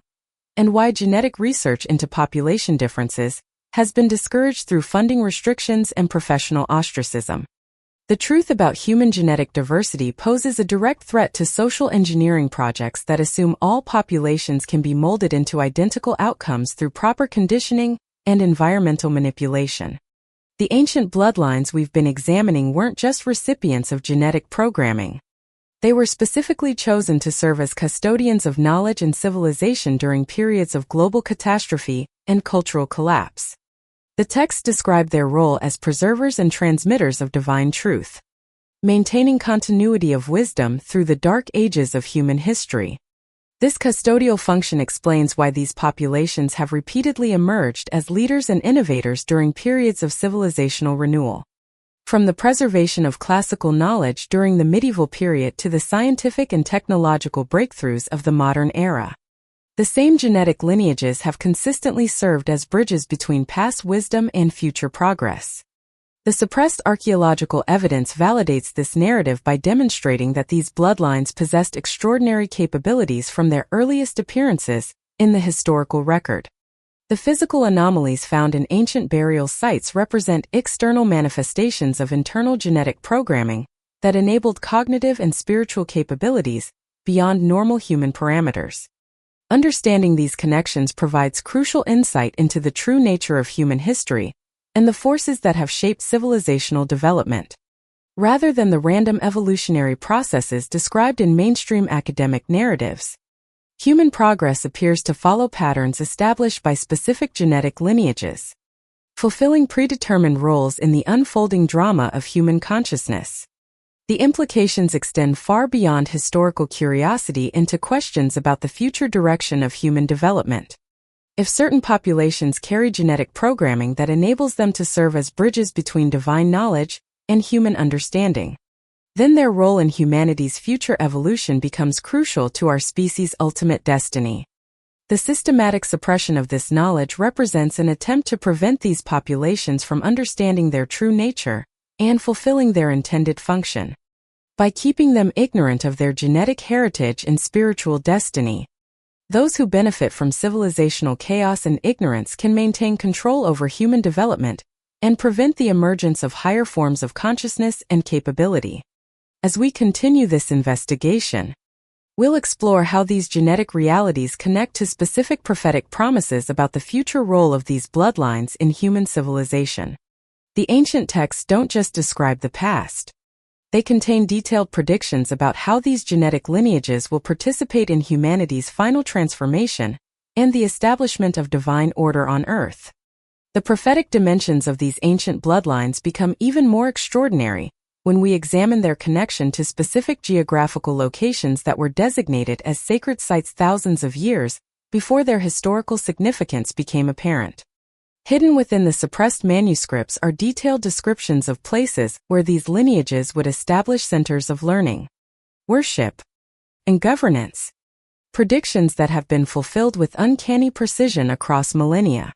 and why genetic research into population differences has been discouraged through funding restrictions and professional ostracism. The truth about human genetic diversity poses a direct threat to social engineering projects that assume all populations can be molded into identical outcomes through proper conditioning and environmental manipulation. The ancient bloodlines we've been examining weren't just recipients of genetic programming. They were specifically chosen to serve as custodians of knowledge and civilization during periods of global catastrophe and cultural collapse. The texts describe their role as preservers and transmitters of divine truth, maintaining continuity of wisdom through the dark ages of human history. This custodial function explains why these populations have repeatedly emerged as leaders and innovators during periods of civilizational renewal. From the preservation of classical knowledge during the medieval period to the scientific and technological breakthroughs of the modern era, the same genetic lineages have consistently served as bridges between past wisdom and future progress. The suppressed archaeological evidence validates this narrative by demonstrating that these bloodlines possessed extraordinary capabilities from their earliest appearances in the historical record. The physical anomalies found in ancient burial sites represent external manifestations of internal genetic programming that enabled cognitive and spiritual capabilities beyond normal human parameters. Understanding these connections provides crucial insight into the true nature of human history and the forces that have shaped civilizational development. Rather than the random evolutionary processes described in mainstream academic narratives, human progress appears to follow patterns established by specific genetic lineages, fulfilling predetermined roles in the unfolding drama of human consciousness. The implications extend far beyond historical curiosity into questions about the future direction of human development. If certain populations carry genetic programming that enables them to serve as bridges between divine knowledge and human understanding, then their role in humanity's future evolution becomes crucial to our species' ultimate destiny. The systematic suppression of this knowledge represents an attempt to prevent these populations from understanding their true nature and fulfilling their intended function. By keeping them ignorant of their genetic heritage and spiritual destiny, those who benefit from civilizational chaos and ignorance can maintain control over human development and prevent the emergence of higher forms of consciousness and capability. As we continue this investigation, we'll explore how these genetic realities connect to specific prophetic promises about the future role of these bloodlines in human civilization. The ancient texts don't just describe the past. They contain detailed predictions about how these genetic lineages will participate in humanity's final transformation and the establishment of divine order on Earth. The prophetic dimensions of these ancient bloodlines become even more extraordinary when we examine their connection to specific geographical locations that were designated as sacred sites thousands of years before their historical significance became apparent. Hidden within the suppressed manuscripts are detailed descriptions of places where these lineages would establish centers of learning, worship, and governance. Predictions that have been fulfilled with uncanny precision across millennia.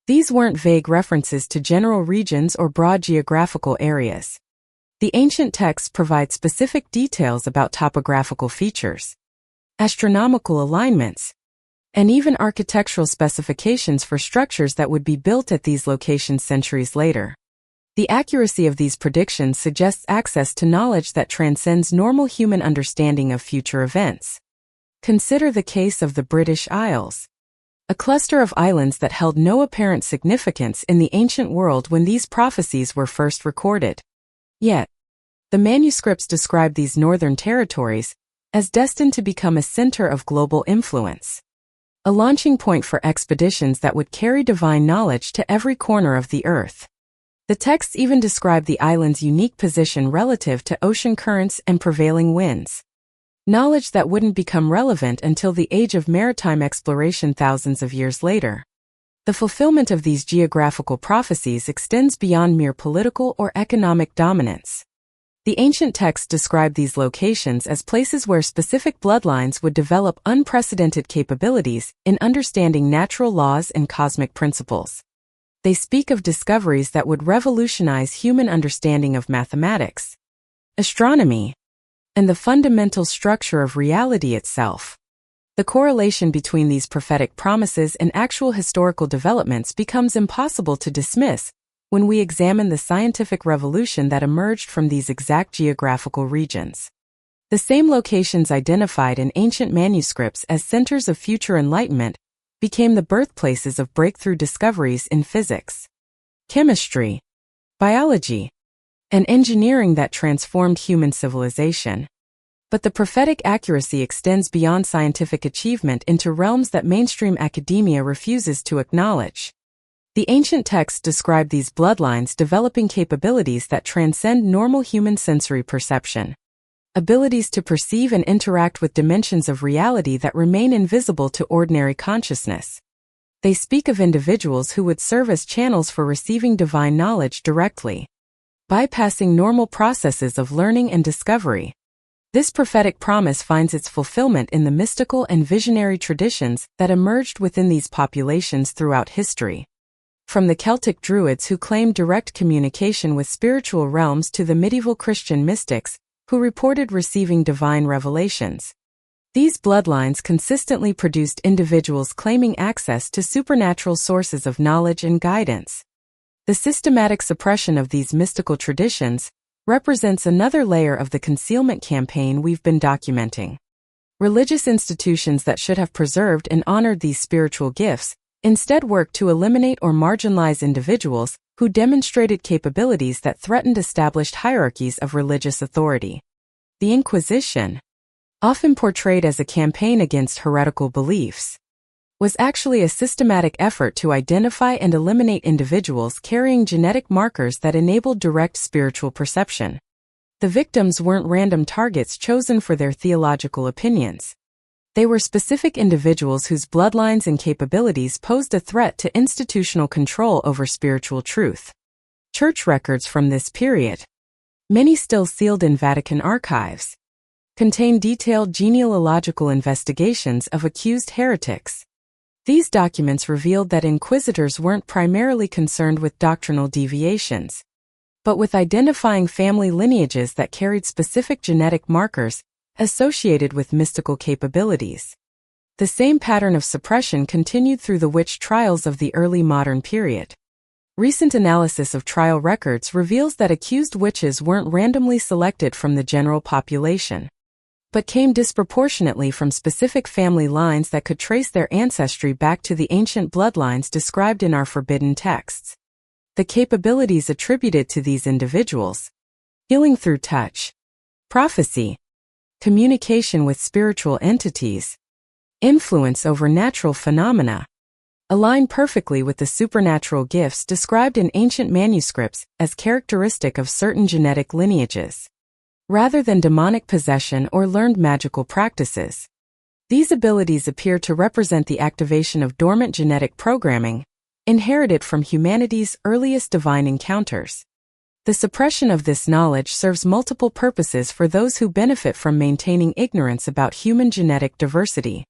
These weren't vague references to general regions or broad geographical areas. The ancient texts provide specific details about topographical features, astronomical alignments, and even architectural specifications for structures that would be built at these locations centuries later. The accuracy of these predictions suggests access to knowledge that transcends normal human understanding of future events. Consider the case of the British Isles, a cluster of islands that held no apparent significance in the ancient world when these prophecies were first recorded. Yet, the manuscripts describe these northern territories as destined to become a center of global influence, a launching point for expeditions that would carry divine knowledge to every corner of the earth. The texts even describe the island's unique position relative to ocean currents and prevailing winds, knowledge that wouldn't become relevant until the age of maritime exploration thousands of years later. The fulfillment of these geographical prophecies extends beyond mere political or economic dominance. The ancient texts describe these locations as places where specific bloodlines would develop unprecedented capabilities in understanding natural laws and cosmic principles. They speak of discoveries that would revolutionize human understanding of mathematics, astronomy, and the fundamental structure of reality itself. The correlation between these prophetic promises and actual historical developments becomes impossible to dismiss when we examine the scientific revolution that emerged from these exact geographical regions. The same locations identified in ancient manuscripts as centers of future enlightenment became the birthplaces of breakthrough discoveries in physics, chemistry, biology, and engineering that transformed human civilization. But the prophetic accuracy extends beyond scientific achievement into realms that mainstream academia refuses to acknowledge. The ancient texts describe these bloodlines developing capabilities that transcend normal human sensory perception, abilities to perceive and interact with dimensions of reality that remain invisible to ordinary consciousness. They speak of individuals who would serve as channels for receiving divine knowledge directly, bypassing normal processes of learning and discovery. This prophetic promise finds its fulfillment in the mystical and visionary traditions that emerged within these populations throughout history. From the Celtic Druids who claimed direct communication with spiritual realms to the medieval Christian mystics who reported receiving divine revelations. These bloodlines consistently produced individuals claiming access to supernatural sources of knowledge and guidance. The systematic suppression of these mystical traditions represents another layer of the concealment campaign we've been documenting. Religious institutions that should have preserved and honored these spiritual gifts instead worked to eliminate or marginalize individuals who demonstrated capabilities that threatened established hierarchies of religious authority. The Inquisition, often portrayed as a campaign against heretical beliefs, was actually a systematic effort to identify and eliminate individuals carrying genetic markers that enabled direct spiritual perception. The victims weren't random targets chosen for their theological opinions. They were specific individuals whose bloodlines and capabilities posed a threat to institutional control over spiritual truth. Church records from this period, many still sealed in Vatican archives, contain detailed genealogical investigations of accused heretics. These documents revealed that inquisitors weren't primarily concerned with doctrinal deviations, but with identifying family lineages that carried specific genetic markers associated with mystical capabilities. The same pattern of suppression continued through the witch trials of the early modern period. Recent analysis of trial records reveals that accused witches weren't randomly selected from the general population, but came disproportionately from specific family lines that could trace their ancestry back to the ancient bloodlines described in our forbidden texts. The capabilities attributed to these individuals: healing through touch, prophecy, communication with spiritual entities, influence over natural phenomena, align perfectly with the supernatural gifts described in ancient manuscripts as characteristic of certain genetic lineages, rather than demonic possession or learned magical practices. These abilities appear to represent the activation of dormant genetic programming, inherited from humanity's earliest divine encounters. The suppression of this knowledge serves multiple purposes for those who benefit from maintaining ignorance about human genetic diversity.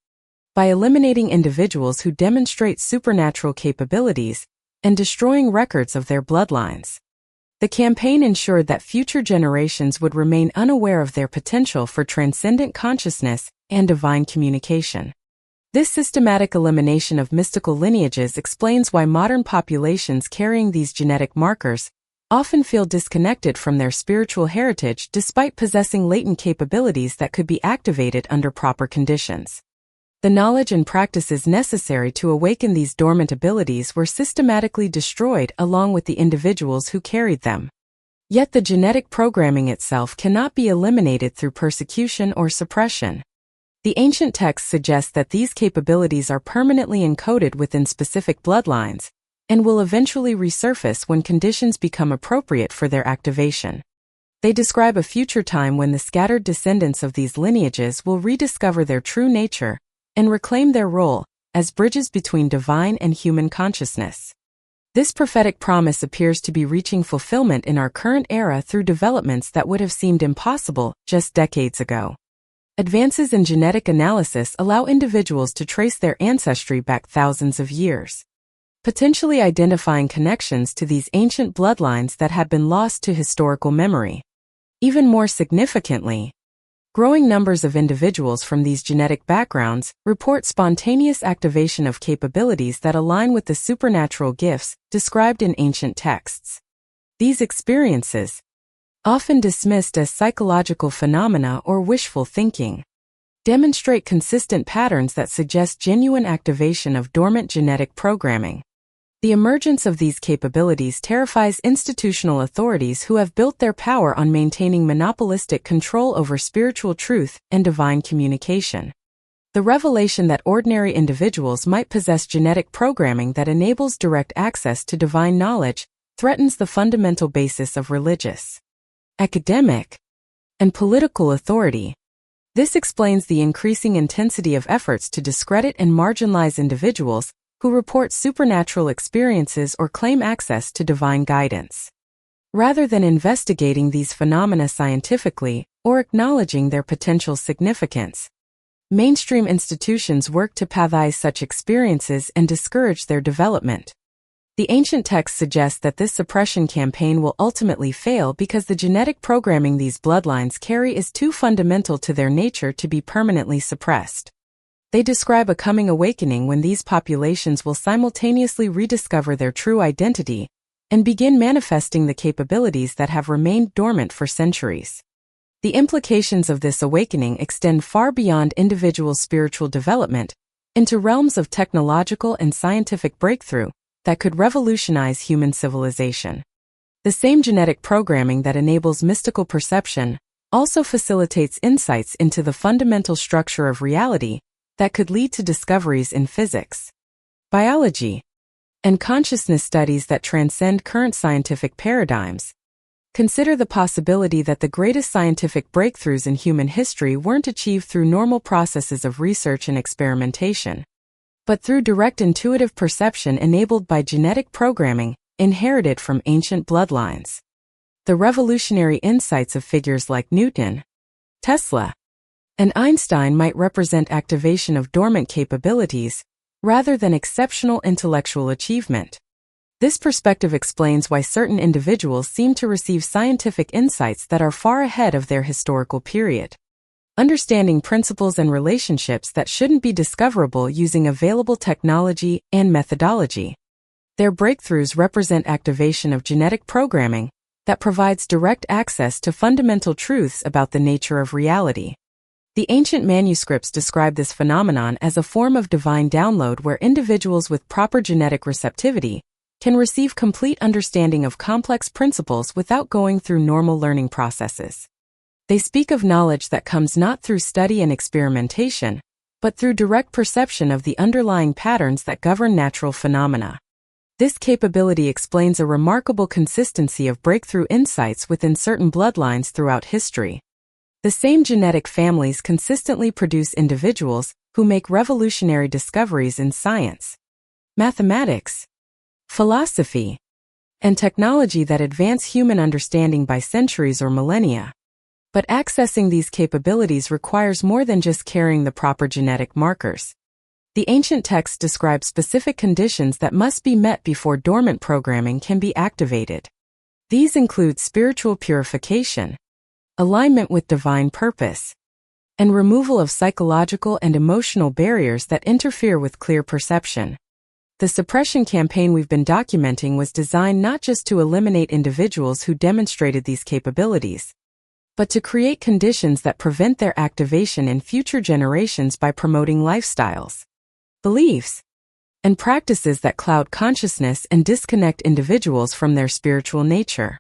By eliminating individuals who demonstrate supernatural capabilities and destroying records of their bloodlines, the campaign ensured that future generations would remain unaware of their potential for transcendent consciousness and divine communication. This systematic elimination of mystical lineages explains why modern populations carrying these genetic markers often feel disconnected from their spiritual heritage despite possessing latent capabilities that could be activated under proper conditions. The knowledge and practices necessary to awaken these dormant abilities were systematically destroyed along with the individuals who carried them. Yet the genetic programming itself cannot be eliminated through persecution or suppression. The ancient texts suggest that these capabilities are permanently encoded within specific bloodlines and will eventually resurface when conditions become appropriate for their activation. They describe a future time when the scattered descendants of these lineages will rediscover their true nature and reclaim their role as bridges between divine and human consciousness. This prophetic promise appears to be reaching fulfillment in our current era through developments that would have seemed impossible just decades ago. Advances in genetic analysis allow individuals to trace their ancestry back thousands of years, potentially identifying connections to these ancient bloodlines that had been lost to historical memory. Even more significantly, growing numbers of individuals from these genetic backgrounds report spontaneous activation of capabilities that align with the supernatural gifts described in ancient texts. These experiences, often dismissed as psychological phenomena or wishful thinking, demonstrate consistent patterns that suggest genuine activation of dormant genetic programming. The emergence of these capabilities terrifies institutional authorities who have built their power on maintaining monopolistic control over spiritual truth and divine communication. The revelation that ordinary individuals might possess genetic programming that enables direct access to divine knowledge threatens the fundamental basis of religious, academic, and political authority. This explains the increasing intensity of efforts to discredit and marginalize individuals who report supernatural experiences or claim access to divine guidance. Rather than investigating these phenomena scientifically or acknowledging their potential significance, mainstream institutions work to pathologize such experiences and discourage their development. The ancient texts suggest that this suppression campaign will ultimately fail because the genetic programming these bloodlines carry is too fundamental to their nature to be permanently suppressed. They describe a coming awakening when these populations will simultaneously rediscover their true identity and begin manifesting the capabilities that have remained dormant for centuries. The implications of this awakening extend far beyond individual spiritual development into realms of technological and scientific breakthrough that could revolutionize human civilization. The same genetic programming that enables mystical perception also facilitates insights into the fundamental structure of reality that could lead to discoveries in physics, biology, and consciousness studies that transcend current scientific paradigms. Consider the possibility that the greatest scientific breakthroughs in human history weren't achieved through normal processes of research and experimentation, but through direct intuitive perception enabled by genetic programming, inherited from ancient bloodlines. The revolutionary insights of figures like Newton, Tesla, and Einstein might represent activation of dormant capabilities, rather than exceptional intellectual achievement. This perspective explains why certain individuals seem to receive scientific insights that are far ahead of their historical period, understanding principles and relationships that shouldn't be discoverable using available technology and methodology. Their breakthroughs represent activation of genetic programming that provides direct access to fundamental truths about the nature of reality. The ancient manuscripts describe this phenomenon as a form of divine download where individuals with proper genetic receptivity can receive complete understanding of complex principles without going through normal learning processes. They speak of knowledge that comes not through study and experimentation, but through direct perception of the underlying patterns that govern natural phenomena. This capability explains a remarkable consistency of breakthrough insights within certain bloodlines throughout history. The same genetic families consistently produce individuals who make revolutionary discoveries in science, mathematics, philosophy, and technology that advance human understanding by centuries or millennia. But accessing these capabilities requires more than just carrying the proper genetic markers. The ancient texts describe specific conditions that must be met before dormant programming can be activated. These include spiritual purification, alignment with divine purpose, and removal of psychological and emotional barriers that interfere with clear perception. The suppression campaign we've been documenting was designed not just to eliminate individuals who demonstrated these capabilities, but to create conditions that prevent their activation in future generations by promoting lifestyles, beliefs, and practices that cloud consciousness and disconnect individuals from their spiritual nature.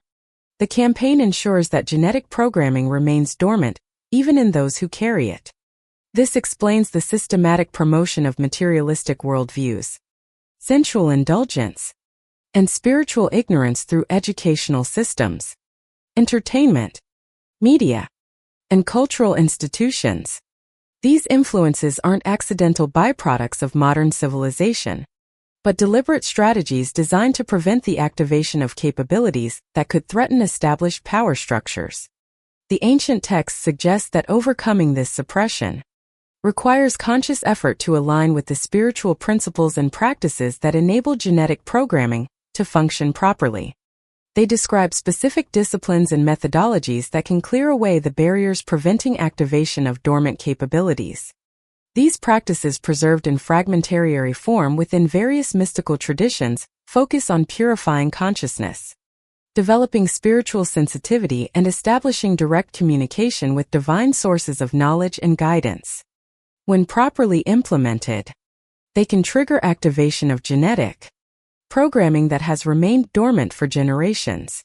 The campaign ensures that genetic programming remains dormant, even in those who carry it. This explains the systematic promotion of materialistic worldviews, sensual indulgence, and spiritual ignorance through educational systems, entertainment, media, and cultural institutions. These influences aren't accidental byproducts of modern civilization, but deliberate strategies designed to prevent the activation of capabilities that could threaten established power structures. The ancient texts suggest that overcoming this suppression requires conscious effort to align with the spiritual principles and practices that enable genetic programming to function properly. They describe specific disciplines and methodologies that can clear away the barriers preventing activation of dormant capabilities. These practices, preserved in fragmentary form within various mystical traditions, focus on purifying consciousness, developing spiritual sensitivity, and establishing direct communication with divine sources of knowledge and guidance. When properly implemented, they can trigger activation of genetic programming that has remained dormant for generations.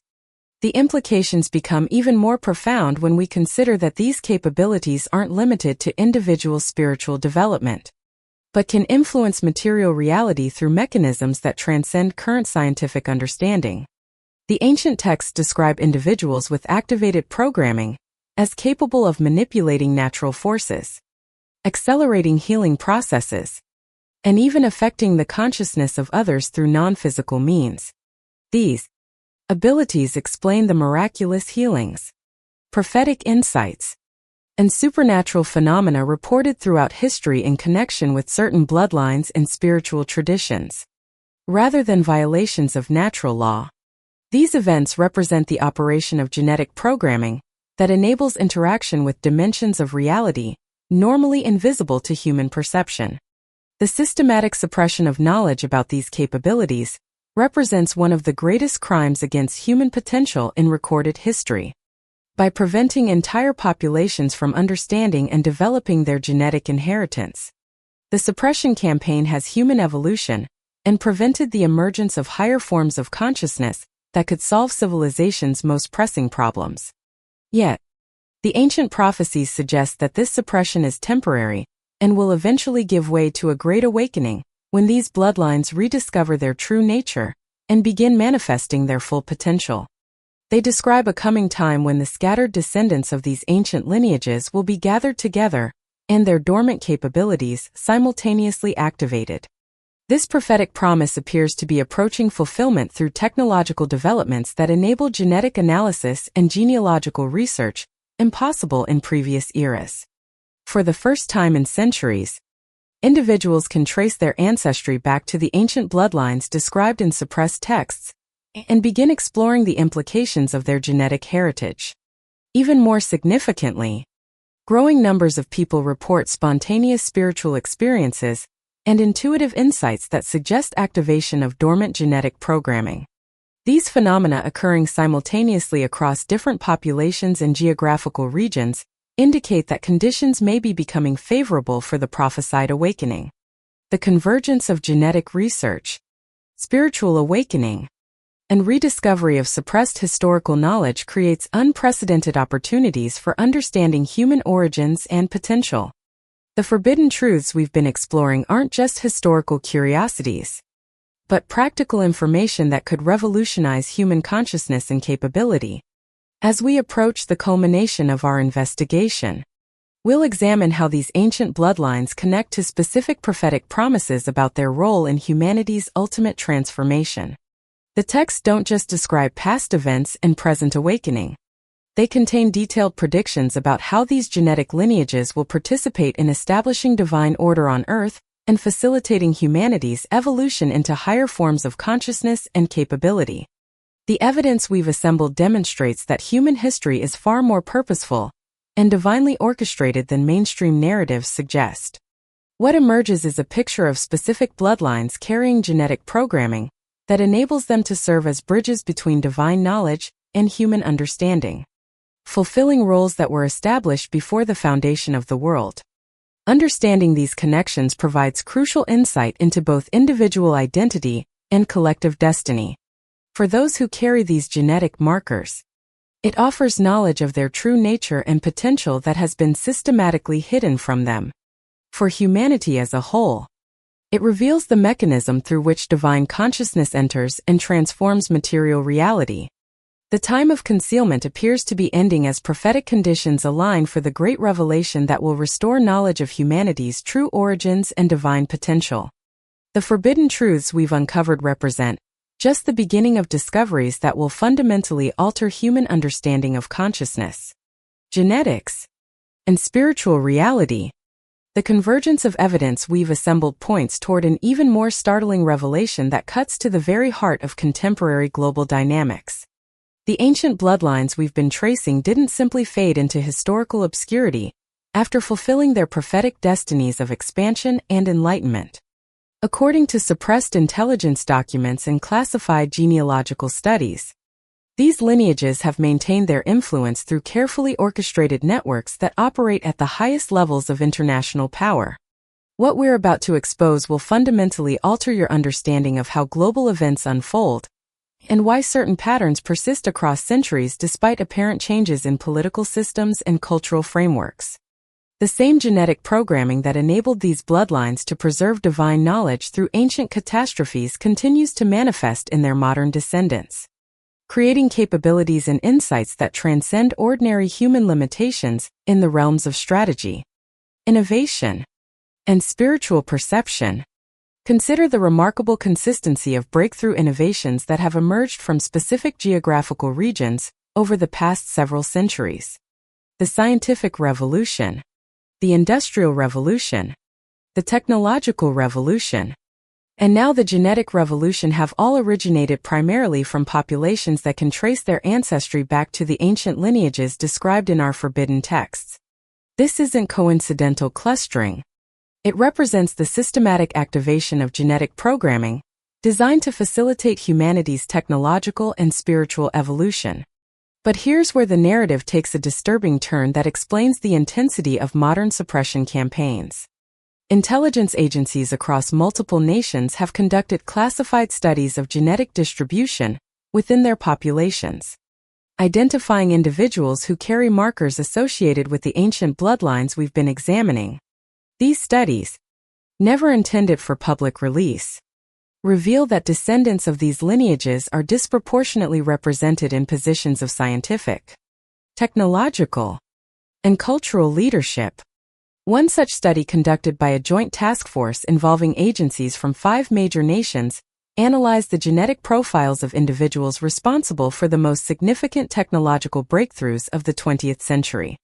The implications become even more profound when we consider that these capabilities aren't limited to individual spiritual development, but can influence material reality through mechanisms that transcend current scientific understanding. The ancient texts describe individuals with activated programming as capable of manipulating natural forces, accelerating healing processes, and even affecting the consciousness of others through non-physical means. These abilities explain the miraculous healings, prophetic insights, and supernatural phenomena reported throughout history in connection with certain bloodlines and spiritual traditions. Rather than violations of natural law, these events represent the operation of genetic programming that enables interaction with dimensions of reality normally invisible to human perception. The systematic suppression of knowledge about these capabilities represents one of the greatest crimes against human potential in recorded history. By preventing entire populations from understanding and developing their genetic inheritance, the suppression campaign has human evolution and prevented the emergence of higher forms of consciousness that could solve civilization's most pressing problems. Yet, the ancient prophecies suggest that this suppression is temporary and will eventually give way to a great awakening when these bloodlines rediscover their true nature and begin manifesting their full potential. They describe a coming time when the scattered descendants of these ancient lineages will be gathered together and their dormant capabilities simultaneously activated. This prophetic promise appears to be approaching fulfillment through technological developments that enable genetic analysis and genealogical research impossible in previous eras. For the first time in centuries, individuals can trace their ancestry back to the ancient bloodlines described in suppressed texts and begin exploring the implications of their genetic heritage. Even more significantly, growing numbers of people report spontaneous spiritual experiences and intuitive insights that suggest activation of dormant genetic programming. These phenomena occurring simultaneously across different populations and geographical regions indicate that conditions may be becoming favorable for the prophesied awakening. The convergence of genetic research, spiritual awakening, and rediscovery of suppressed historical knowledge creates unprecedented opportunities for understanding human origins and potential. The forbidden truths we've been exploring aren't just historical curiosities, but practical information that could revolutionize human consciousness and capability. As we approach the culmination of our investigation, we'll examine how these ancient bloodlines connect to specific prophetic promises about their role in humanity's ultimate transformation. The texts don't just describe past events and present awakening. They contain detailed predictions about how these genetic lineages will participate in establishing divine order on Earth and facilitating humanity's evolution into higher forms of consciousness and capability. The evidence we've assembled demonstrates that human history is far more purposeful and divinely orchestrated than mainstream narratives suggest. What emerges is a picture of specific bloodlines carrying genetic programming that enables them to serve as bridges between divine knowledge and human understanding, fulfilling roles that were established before the foundation of the world. Understanding these connections provides crucial insight into both individual identity and collective destiny. For those who carry these genetic markers, it offers knowledge of their true nature and potential that has been systematically hidden from them. For humanity as a whole, it reveals the mechanism through which divine consciousness enters and transforms material reality. The time of concealment appears to be ending as prophetic conditions align for the great revelation that will restore knowledge of humanity's true origins and divine potential. The forbidden truths we've uncovered represent just the beginning of discoveries that will fundamentally alter human understanding of consciousness, genetics, and spiritual reality. The convergence of evidence we've assembled points toward an even more startling revelation that cuts to the very heart of contemporary global dynamics. The ancient bloodlines we've been tracing didn't simply fade into historical obscurity after fulfilling their prophetic destinies of expansion and enlightenment. According to suppressed intelligence documents and classified genealogical studies, these lineages have maintained their influence through carefully orchestrated networks that operate at the highest levels of international power. What we're about to expose will fundamentally alter your understanding of how global events unfold and why certain patterns persist across centuries despite apparent changes in political systems and cultural frameworks. The same genetic programming that enabled these bloodlines to preserve divine knowledge through ancient catastrophes continues to manifest in their modern descendants, creating capabilities and insights that transcend ordinary human limitations in the realms of strategy, innovation, and spiritual perception. Consider the remarkable consistency of breakthrough innovations that have emerged from specific geographical regions over the past several centuries. The scientific revolution, the industrial revolution, the technological revolution, and now the genetic revolution have all originated primarily from populations that can trace their ancestry back to the ancient lineages described in our forbidden texts. This isn't coincidental clustering. It represents the systematic activation of genetic programming designed to facilitate humanity's technological and spiritual evolution. But here's where the narrative takes a disturbing turn that explains the intensity of modern suppression campaigns. Intelligence agencies across multiple nations have conducted classified studies of genetic distribution within their populations, identifying individuals who carry markers associated with the ancient bloodlines we've been examining. These studies, never intended for public release, reveal that descendants of these lineages are disproportionately represented in positions of scientific, technological, and cultural leadership. One such study conducted by a joint task force involving agencies from 5 major nations analyzed the genetic profiles of individuals responsible for the most significant technological breakthroughs of the 20th century.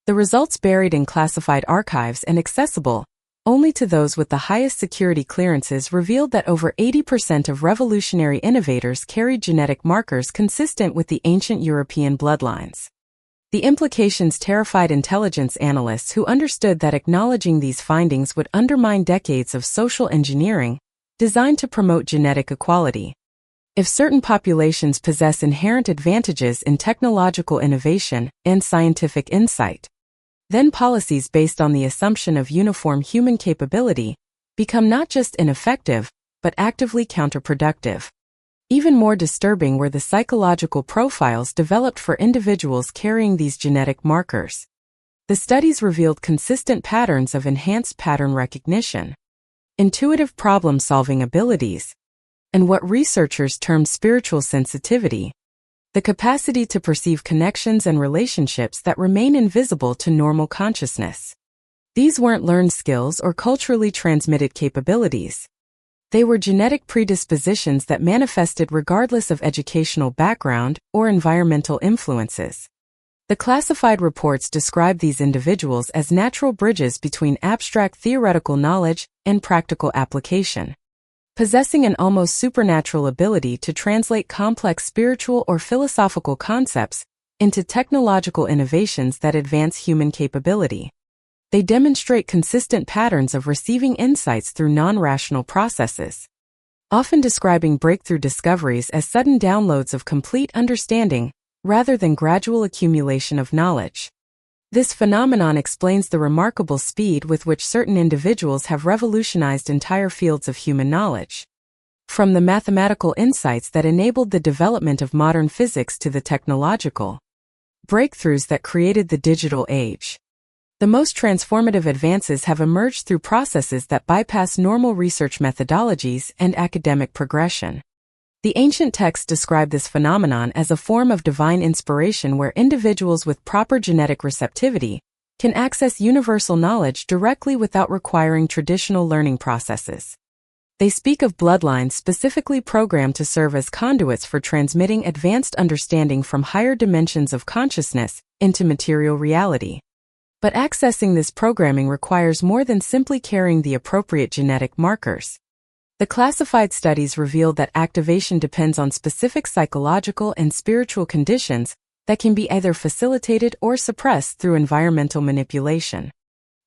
The results, buried in classified archives and accessible only to those with the highest security clearances, revealed that over 80% of revolutionary innovators carried genetic markers consistent with the ancient European bloodlines. The implications terrified intelligence analysts who understood that acknowledging these findings would undermine decades of social engineering designed to promote genetic equality. If certain populations possess inherent advantages in technological innovation and scientific insight, then policies based on the assumption of uniform human capability become not just ineffective, but actively counterproductive. Even more disturbing were the psychological profiles developed for individuals carrying these genetic markers. The studies revealed consistent patterns of enhanced pattern recognition, intuitive problem-solving abilities, and what researchers termed spiritual sensitivity, the capacity to perceive connections and relationships that remain invisible to normal consciousness. These weren't learned skills or culturally transmitted capabilities. They were genetic predispositions that manifested regardless of educational background or environmental influences. The classified reports described these individuals as natural bridges between abstract theoretical knowledge and practical application, possessing an almost supernatural ability to translate complex spiritual or philosophical concepts into technological innovations that advance human capability. They demonstrate consistent patterns of receiving insights through non-rational processes, often describing breakthrough discoveries as sudden downloads of complete understanding rather than gradual accumulation of knowledge. This phenomenon explains the remarkable speed with which certain individuals have revolutionized entire fields of human knowledge. From the mathematical insights that enabled the development of modern physics to the technological breakthroughs that created the digital age, the most transformative advances have emerged through processes that bypass normal research methodologies and academic progression. The ancient texts describe this phenomenon as a form of divine inspiration where individuals with proper genetic receptivity can access universal knowledge directly without requiring traditional learning processes. They speak of bloodlines specifically programmed to serve as conduits for transmitting advanced understanding from higher dimensions of consciousness into material reality. But accessing this programming requires more than simply carrying the appropriate genetic markers. The classified studies revealed that activation depends on specific psychological and spiritual conditions that can be either facilitated or suppressed through environmental manipulation.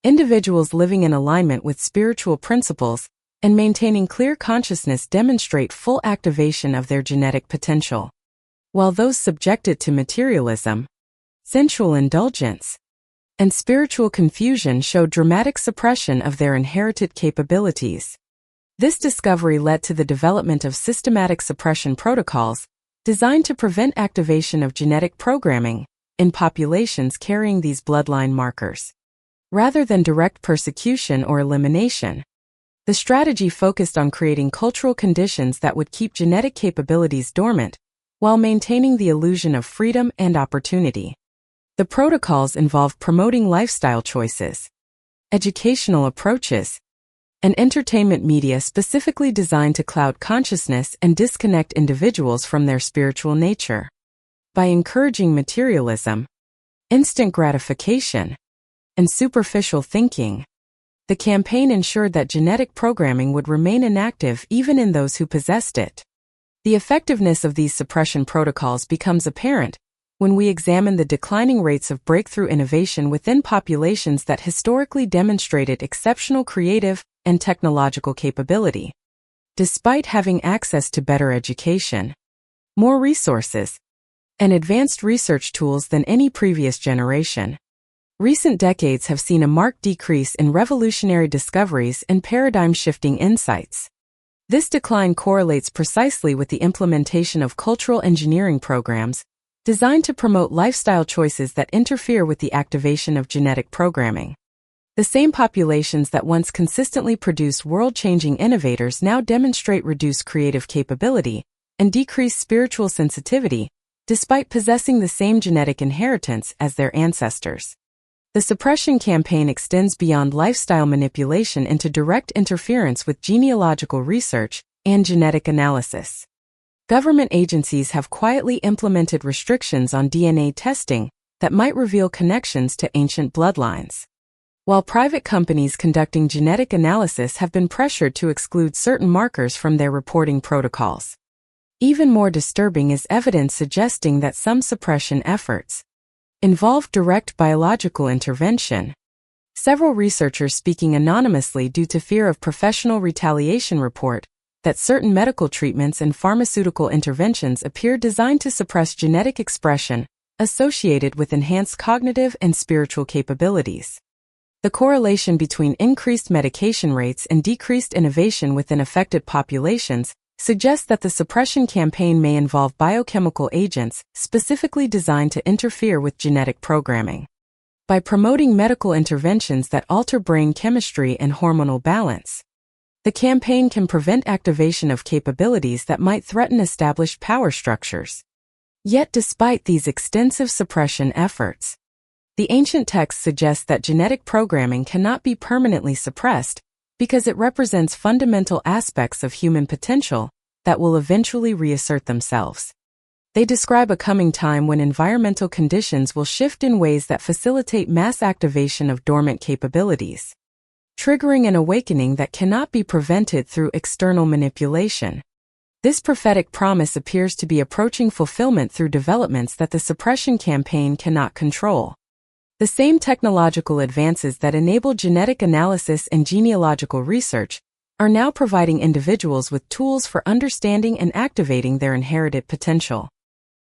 Individuals living in alignment with spiritual principles and maintaining clear consciousness demonstrate full activation of their genetic potential, while those subjected to materialism, sensual indulgence, and spiritual confusion show dramatic suppression of their inherited capabilities. This discovery led to the development of systematic suppression protocols designed to prevent activation of genetic programming in populations carrying these bloodline markers. Rather than direct persecution or elimination, the strategy focused on creating cultural conditions that would keep genetic capabilities dormant while maintaining the illusion of freedom and opportunity. The protocols involve promoting lifestyle choices, educational approaches, and entertainment media specifically designed to cloud consciousness and disconnect individuals from their spiritual nature. By encouraging materialism, instant gratification, and superficial thinking, the campaign ensured that genetic programming would remain inactive even in those who possessed it. The effectiveness of these suppression protocols becomes apparent when we examine the declining rates of breakthrough innovation within populations that historically demonstrated exceptional creative and technological capability. Despite having access to better education, more resources, and advanced research tools than any previous generation, recent decades have seen a marked decrease in revolutionary discoveries and paradigm-shifting insights. This decline correlates precisely with the implementation of cultural engineering programs designed to promote lifestyle choices that interfere with the activation of genetic programming. The same populations that once consistently produced world-changing innovators now demonstrate reduced creative capability and decreased spiritual sensitivity, despite possessing the same genetic inheritance as their ancestors. The suppression campaign extends beyond lifestyle manipulation into direct interference with genealogical research and genetic analysis. Government agencies have quietly implemented restrictions on DNA testing that might reveal connections to ancient bloodlines, while private companies conducting genetic analysis have been pressured to exclude certain markers from their reporting protocols. Even more disturbing is evidence suggesting that some suppression efforts involve direct biological intervention. Several researchers speaking anonymously due to fear of professional retaliation report that certain medical treatments and pharmaceutical interventions appear designed to suppress genetic expression associated with enhanced cognitive and spiritual capabilities. The correlation between increased medication rates and decreased innovation within affected populations suggests that the suppression campaign may involve biochemical agents specifically designed to interfere with genetic programming. By promoting medical interventions that alter brain chemistry and hormonal balance, the campaign can prevent activation of capabilities that might threaten established power structures. Yet despite these extensive suppression efforts, the ancient text suggests that genetic programming cannot be permanently suppressed because it represents fundamental aspects of human potential that will eventually reassert themselves. They describe a coming time when environmental conditions will shift in ways that facilitate mass activation of dormant capabilities, triggering an awakening that cannot be prevented through external manipulation. This prophetic promise appears to be approaching fulfillment through developments that the suppression campaign cannot control. The same technological advances that enable genetic analysis and genealogical research are now providing individuals with tools for understanding and activating their inherited potential.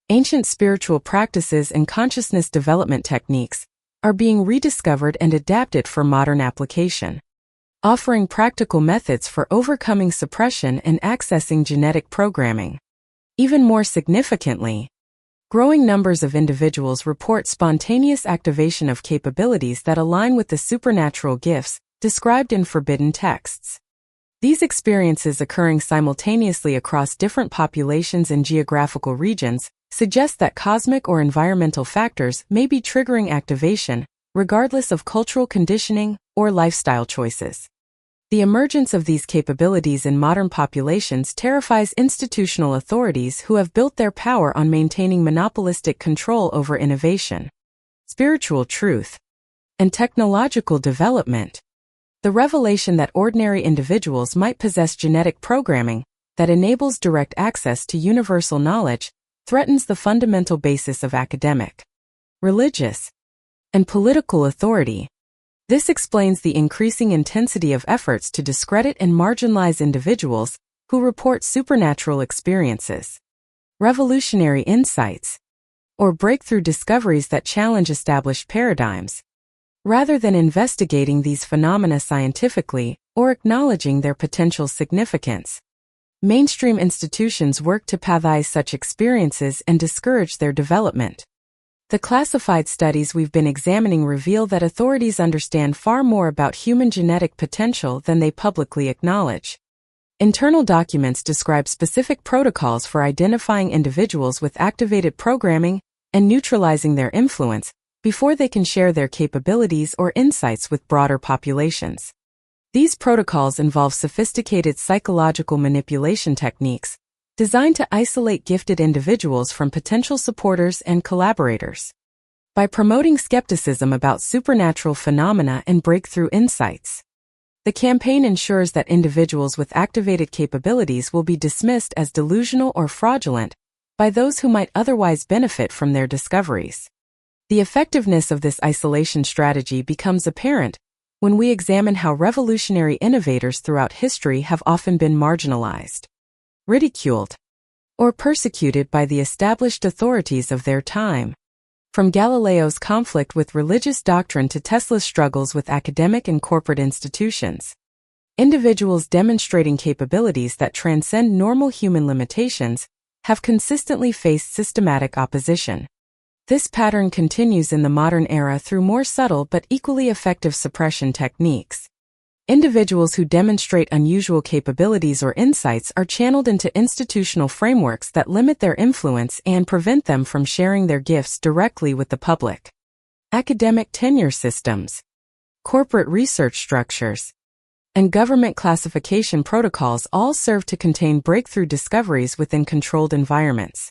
Ancient spiritual practices and consciousness development techniques are being rediscovered and adapted for modern application, offering practical methods for overcoming suppression and accessing genetic programming. Even more significantly, growing numbers of individuals report spontaneous activation of capabilities that align with the supernatural gifts described in forbidden texts. These experiences occurring simultaneously across different populations and geographical regions suggest that cosmic or environmental factors may be triggering activation, regardless of cultural conditioning or lifestyle choices. The emergence of these capabilities in modern populations terrifies institutional authorities who have built their power on maintaining monopolistic control over innovation, spiritual truth, and technological development. The revelation that ordinary individuals might possess genetic programming that enables direct access to universal knowledge threatens the fundamental basis of academic, religious, and political authority. This explains the increasing intensity of efforts to discredit and marginalize individuals who report supernatural experiences, revolutionary insights, or breakthrough discoveries that challenge established paradigms, rather than investigating these phenomena scientifically or acknowledging their potential significance. Mainstream institutions work to pathologize such experiences and discourage their development. The classified studies we've been examining reveal that authorities understand far more about human genetic potential than they publicly acknowledge. Internal documents describe specific protocols for identifying individuals with activated programming and neutralizing their influence before they can share their capabilities or insights with broader populations. These protocols involve sophisticated psychological manipulation techniques designed to isolate gifted individuals from potential supporters and collaborators. By promoting skepticism about supernatural phenomena and breakthrough insights, the campaign ensures that individuals with activated capabilities will be dismissed as delusional or fraudulent by those who might otherwise benefit from their discoveries. The effectiveness of this isolation strategy becomes apparent when we examine how revolutionary innovators throughout history have often been marginalized, ridiculed, or persecuted by the established authorities of their time. From Galileo's conflict with religious doctrine to Tesla's struggles with academic and corporate institutions, individuals demonstrating capabilities that transcend normal human limitations have consistently faced systematic opposition. This pattern continues in the modern era through more subtle but equally effective suppression techniques. Individuals who demonstrate unusual capabilities or insights are channeled into institutional frameworks that limit their influence and prevent them from sharing their gifts directly with the public. Academic tenure systems, corporate research structures, and government classification protocols all serve to contain breakthrough discoveries within controlled environments.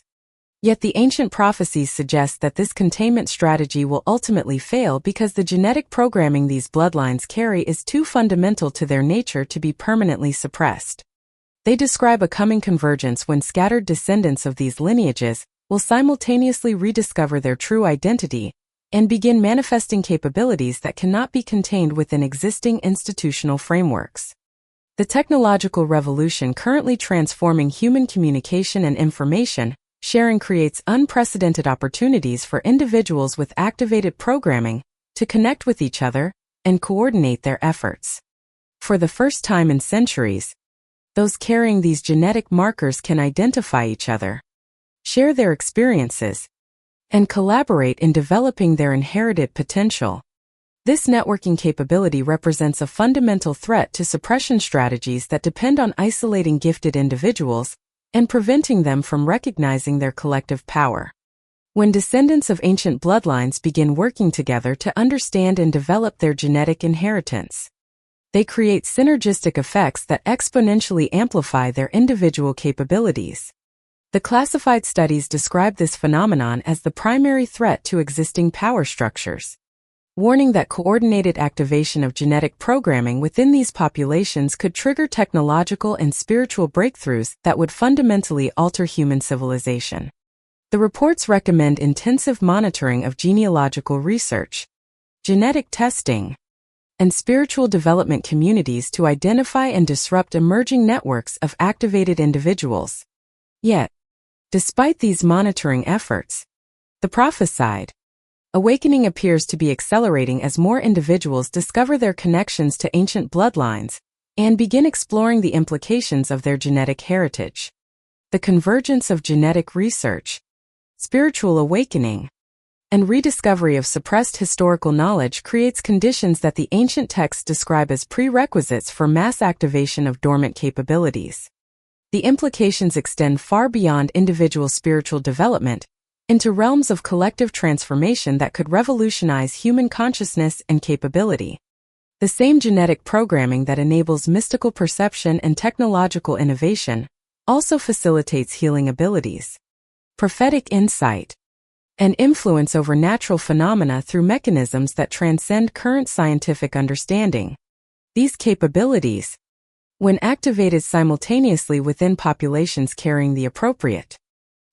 Yet the ancient prophecies suggest that this containment strategy will ultimately fail because the genetic programming these bloodlines carry is too fundamental to their nature to be permanently suppressed. They describe a coming convergence when scattered descendants of these lineages will simultaneously rediscover their true identity and begin manifesting capabilities that cannot be contained within existing institutional frameworks. The technological revolution currently transforming human communication and information sharing creates unprecedented opportunities for individuals with activated programming to connect with each other and coordinate their efforts. For the first time in centuries, those carrying these genetic markers can identify each other, share their experiences, and collaborate in developing their inherited potential. This networking capability represents a fundamental threat to suppression strategies that depend on isolating gifted individuals and preventing them from recognizing their collective power. When descendants of ancient bloodlines begin working together to understand and develop their genetic inheritance, they create synergistic effects that exponentially amplify their individual capabilities. The classified studies describe this phenomenon as the primary threat to existing power structures, warning that coordinated activation of genetic programming within these populations could trigger technological and spiritual breakthroughs that would fundamentally alter human civilization. The reports recommend intensive monitoring of genealogical research, genetic testing, and spiritual development communities to identify and disrupt emerging networks of activated individuals. Yet, despite these monitoring efforts, the prophesied awakening appears to be accelerating as more individuals discover their connections to ancient bloodlines and begin exploring the implications of their genetic heritage. The convergence of genetic research, spiritual awakening, and rediscovery of suppressed historical knowledge creates conditions that the ancient texts describe as prerequisites for mass activation of dormant capabilities. The implications extend far beyond individual spiritual development into realms of collective transformation that could revolutionize human consciousness and capability. The same genetic programming that enables mystical perception and technological innovation also facilitates healing abilities, prophetic insight, and influence over natural phenomena through mechanisms that transcend current scientific understanding. These capabilities, when activated simultaneously within populations carrying the appropriate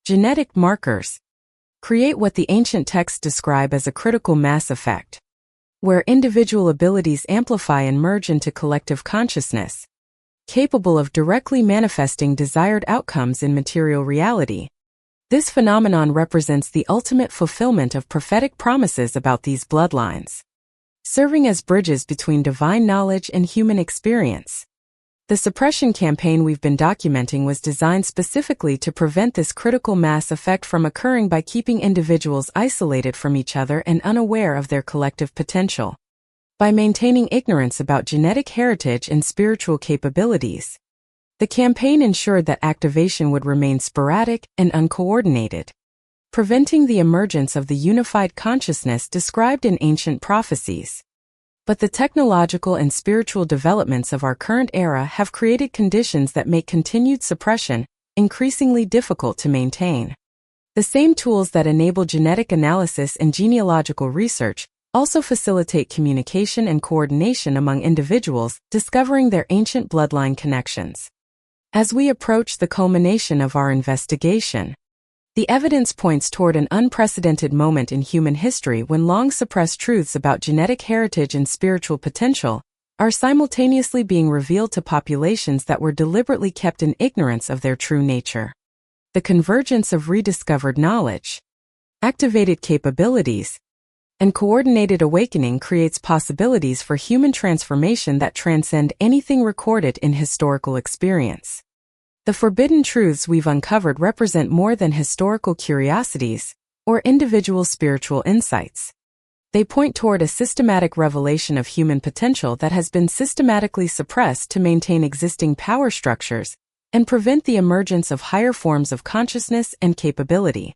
genetic markers, create what the ancient texts describe as a critical mass effect, where individual abilities amplify and merge into collective consciousness, capable of directly manifesting desired outcomes in material reality. This phenomenon represents the ultimate fulfillment of prophetic promises about these bloodlines, serving as bridges between divine knowledge and human experience. The suppression campaign we've been documenting was designed specifically to prevent this critical mass effect from occurring by keeping individuals isolated from each other and unaware of their collective potential. By maintaining ignorance about genetic heritage and spiritual capabilities, the campaign ensured that activation would remain sporadic and uncoordinated, preventing the emergence of the unified consciousness described in ancient prophecies. But the technological and spiritual developments of our current era have created conditions that make continued suppression increasingly difficult to maintain. The same tools that enable genetic analysis and genealogical research also facilitate communication and coordination among individuals discovering their ancient bloodline connections. As we approach the culmination of our investigation, the evidence points toward an unprecedented moment in human history when long-suppressed truths about genetic heritage and spiritual potential are simultaneously being revealed to populations that were deliberately kept in ignorance of their true nature. The convergence of rediscovered knowledge, activated capabilities, and coordinated awakening creates possibilities for human transformation that transcend anything recorded in historical experience. The forbidden truths we've uncovered represent more than historical curiosities. or individual spiritual insights. They point toward a systematic revelation of human potential that has been systematically suppressed to maintain existing power structures and prevent the emergence of higher forms of consciousness and capability.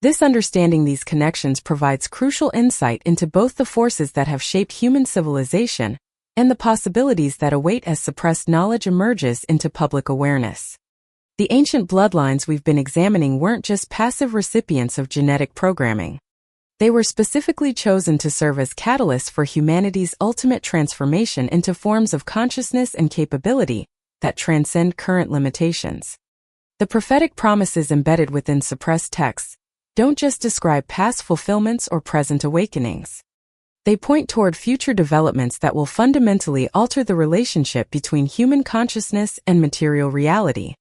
This understanding these connections provides crucial insight into both the forces that have shaped human civilization and the possibilities that await as suppressed knowledge emerges into public awareness. The ancient bloodlines we've been examining weren't just passive recipients of genetic programming. They were specifically chosen to serve as catalysts for humanity's ultimate transformation into forms of consciousness and capability that transcend current limitations. The prophetic promises embedded within suppressed texts don't just describe past fulfillments or present awakenings. They point toward future developments that will fundamentally alter the relationship between human consciousness and material reality.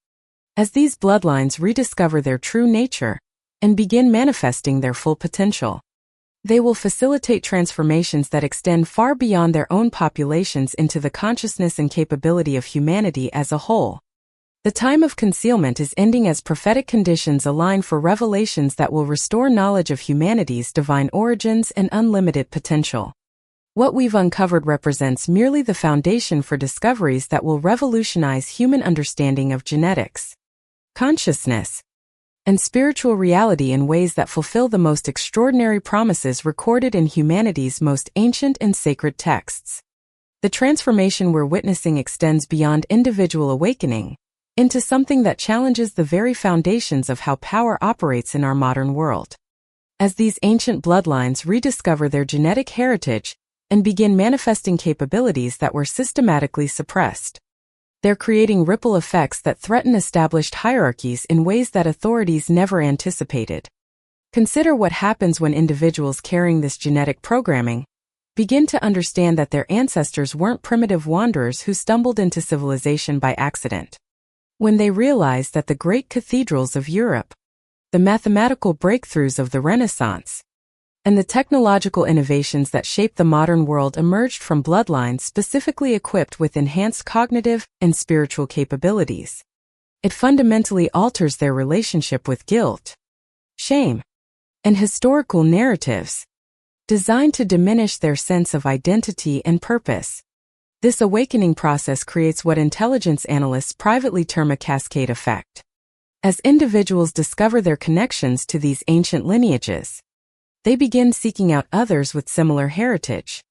As these bloodlines rediscover their true nature and begin manifesting their full potential, they will facilitate transformations that extend far beyond their own populations into the consciousness and capability of humanity as a whole. The time of concealment is ending as prophetic conditions align for revelations that will restore knowledge of humanity's divine origins and unlimited potential. What we've uncovered represents merely the foundation for discoveries that will revolutionize human understanding of genetics, consciousness, and spiritual reality in ways that fulfill the most extraordinary promises recorded in humanity's most ancient and sacred texts. The transformation we're witnessing extends beyond individual awakening into something that challenges the very foundations of how power operates in our modern world. As these ancient bloodlines rediscover their genetic heritage and begin manifesting capabilities that were systematically suppressed, they're creating ripple effects that threaten established hierarchies in ways that authorities never anticipated. Consider what happens when individuals carrying this genetic programming begin to understand that their ancestors weren't primitive wanderers who stumbled into civilization by accident. When they realize that the great cathedrals of Europe, the mathematical breakthroughs of the Renaissance, and the technological innovations that shaped the modern world emerged from bloodlines specifically equipped with enhanced cognitive and spiritual capabilities, it fundamentally alters their relationship with guilt, shame, and historical narratives, designed to diminish their sense of identity and purpose. This awakening process creates what intelligence analysts privately term a cascade effect. As individuals discover their connections to these ancient lineages, they begin seeking out others with similar heritage.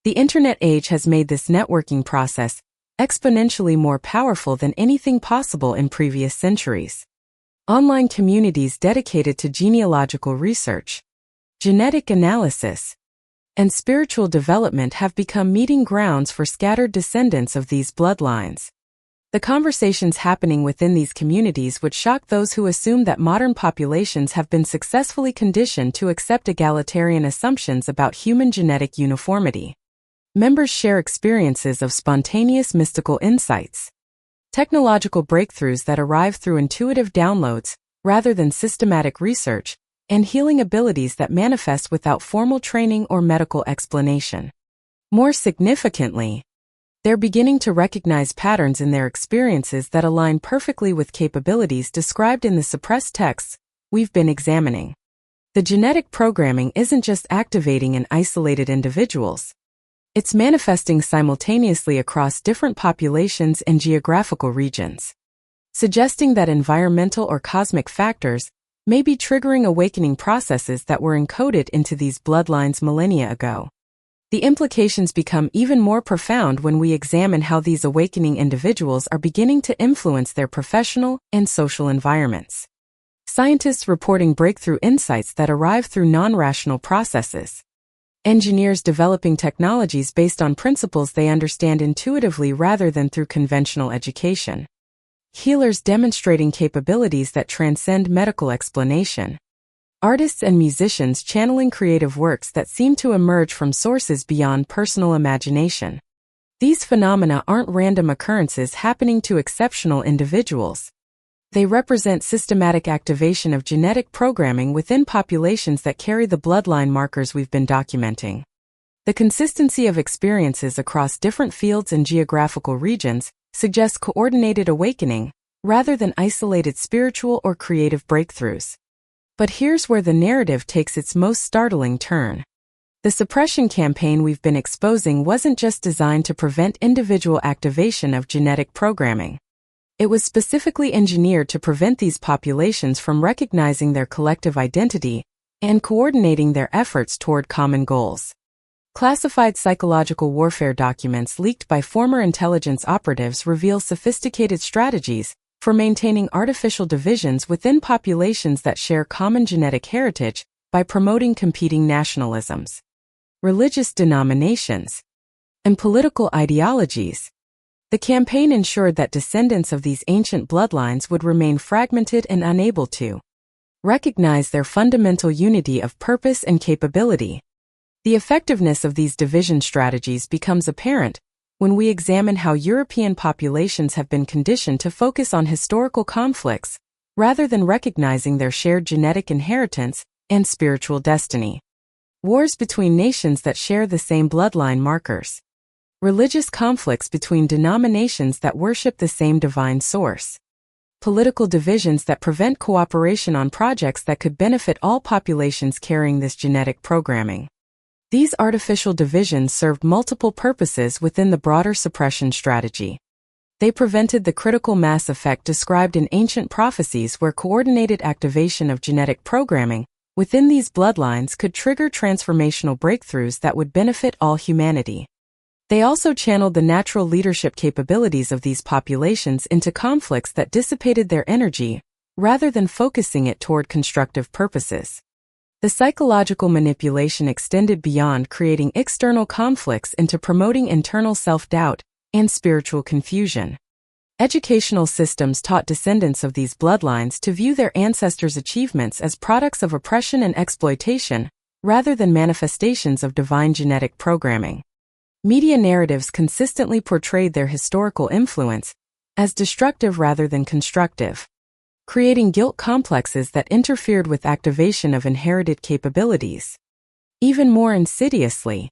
The internet age has made this networking process exponentially more powerful than anything possible in previous centuries. Online communities dedicated to genealogical research, genetic analysis, and spiritual development have become meeting grounds for scattered descendants of these bloodlines. The conversations happening within these communities would shock those who assume that modern populations have been successfully conditioned to accept egalitarian assumptions about human genetic uniformity. Members share experiences of spontaneous mystical insights, technological breakthroughs that arrive through intuitive downloads rather than systematic research, and healing abilities that manifest without formal training or medical explanation. More significantly, they're beginning to recognize patterns in their experiences that align perfectly with capabilities described in the suppressed texts we've been examining. The genetic programming isn't just activating in isolated individuals. It's manifesting simultaneously across different populations and geographical regions, suggesting that environmental or cosmic factors may be triggering awakening processes that were encoded into these bloodlines millennia ago. The implications become even more profound when we examine how these awakening individuals are beginning to influence their professional and social environments. Scientists reporting breakthrough insights that arrive through non-rational processes. Engineers developing technologies based on principles they understand intuitively rather than through conventional education. Healers demonstrating capabilities that transcend medical explanation. Artists and musicians channeling creative works that seem to emerge from sources beyond personal imagination. These phenomena aren't random occurrences happening to exceptional individuals. They represent systematic activation of genetic programming within populations that carry the bloodline markers we've been documenting. The consistency of experiences across different fields and geographical regions suggests coordinated awakening, rather than isolated spiritual or creative breakthroughs. But here's where the narrative takes its most startling turn. The suppression campaign we've been exposing wasn't just designed to prevent individual activation of genetic programming. It was specifically engineered to prevent these populations from recognizing their collective identity and coordinating their efforts toward common goals. Classified psychological warfare documents leaked by former intelligence operatives reveal sophisticated strategies for maintaining artificial divisions within populations that share common genetic heritage by promoting competing nationalisms, religious denominations, and political ideologies. The campaign ensured that descendants of these ancient bloodlines would remain fragmented and unable to recognize their fundamental unity of purpose and capability. The effectiveness of these division strategies becomes apparent when we examine how European populations have been conditioned to focus on historical conflicts rather than recognizing their shared genetic inheritance and spiritual destiny. Wars between nations that share the same bloodline markers. Religious conflicts between denominations that worship the same divine source. Political divisions that prevent cooperation on projects that could benefit all populations carrying this genetic programming. These artificial divisions served multiple purposes within the broader suppression strategy. They prevented the critical mass effect described in ancient prophecies, where coordinated activation of genetic programming within these bloodlines could trigger transformational breakthroughs that would benefit all humanity. They also channeled the natural leadership capabilities of these populations into conflicts that dissipated their energy, rather than focusing it toward constructive purposes. The psychological manipulation extended beyond creating external conflicts into promoting internal self-doubt and spiritual confusion. Educational systems taught descendants of these bloodlines to view their ancestors' achievements as products of oppression and exploitation, rather than manifestations of divine genetic programming. Media narratives consistently portrayed their historical influence as destructive rather than constructive, creating guilt complexes that interfered with activation of inherited capabilities. Even more insidiously,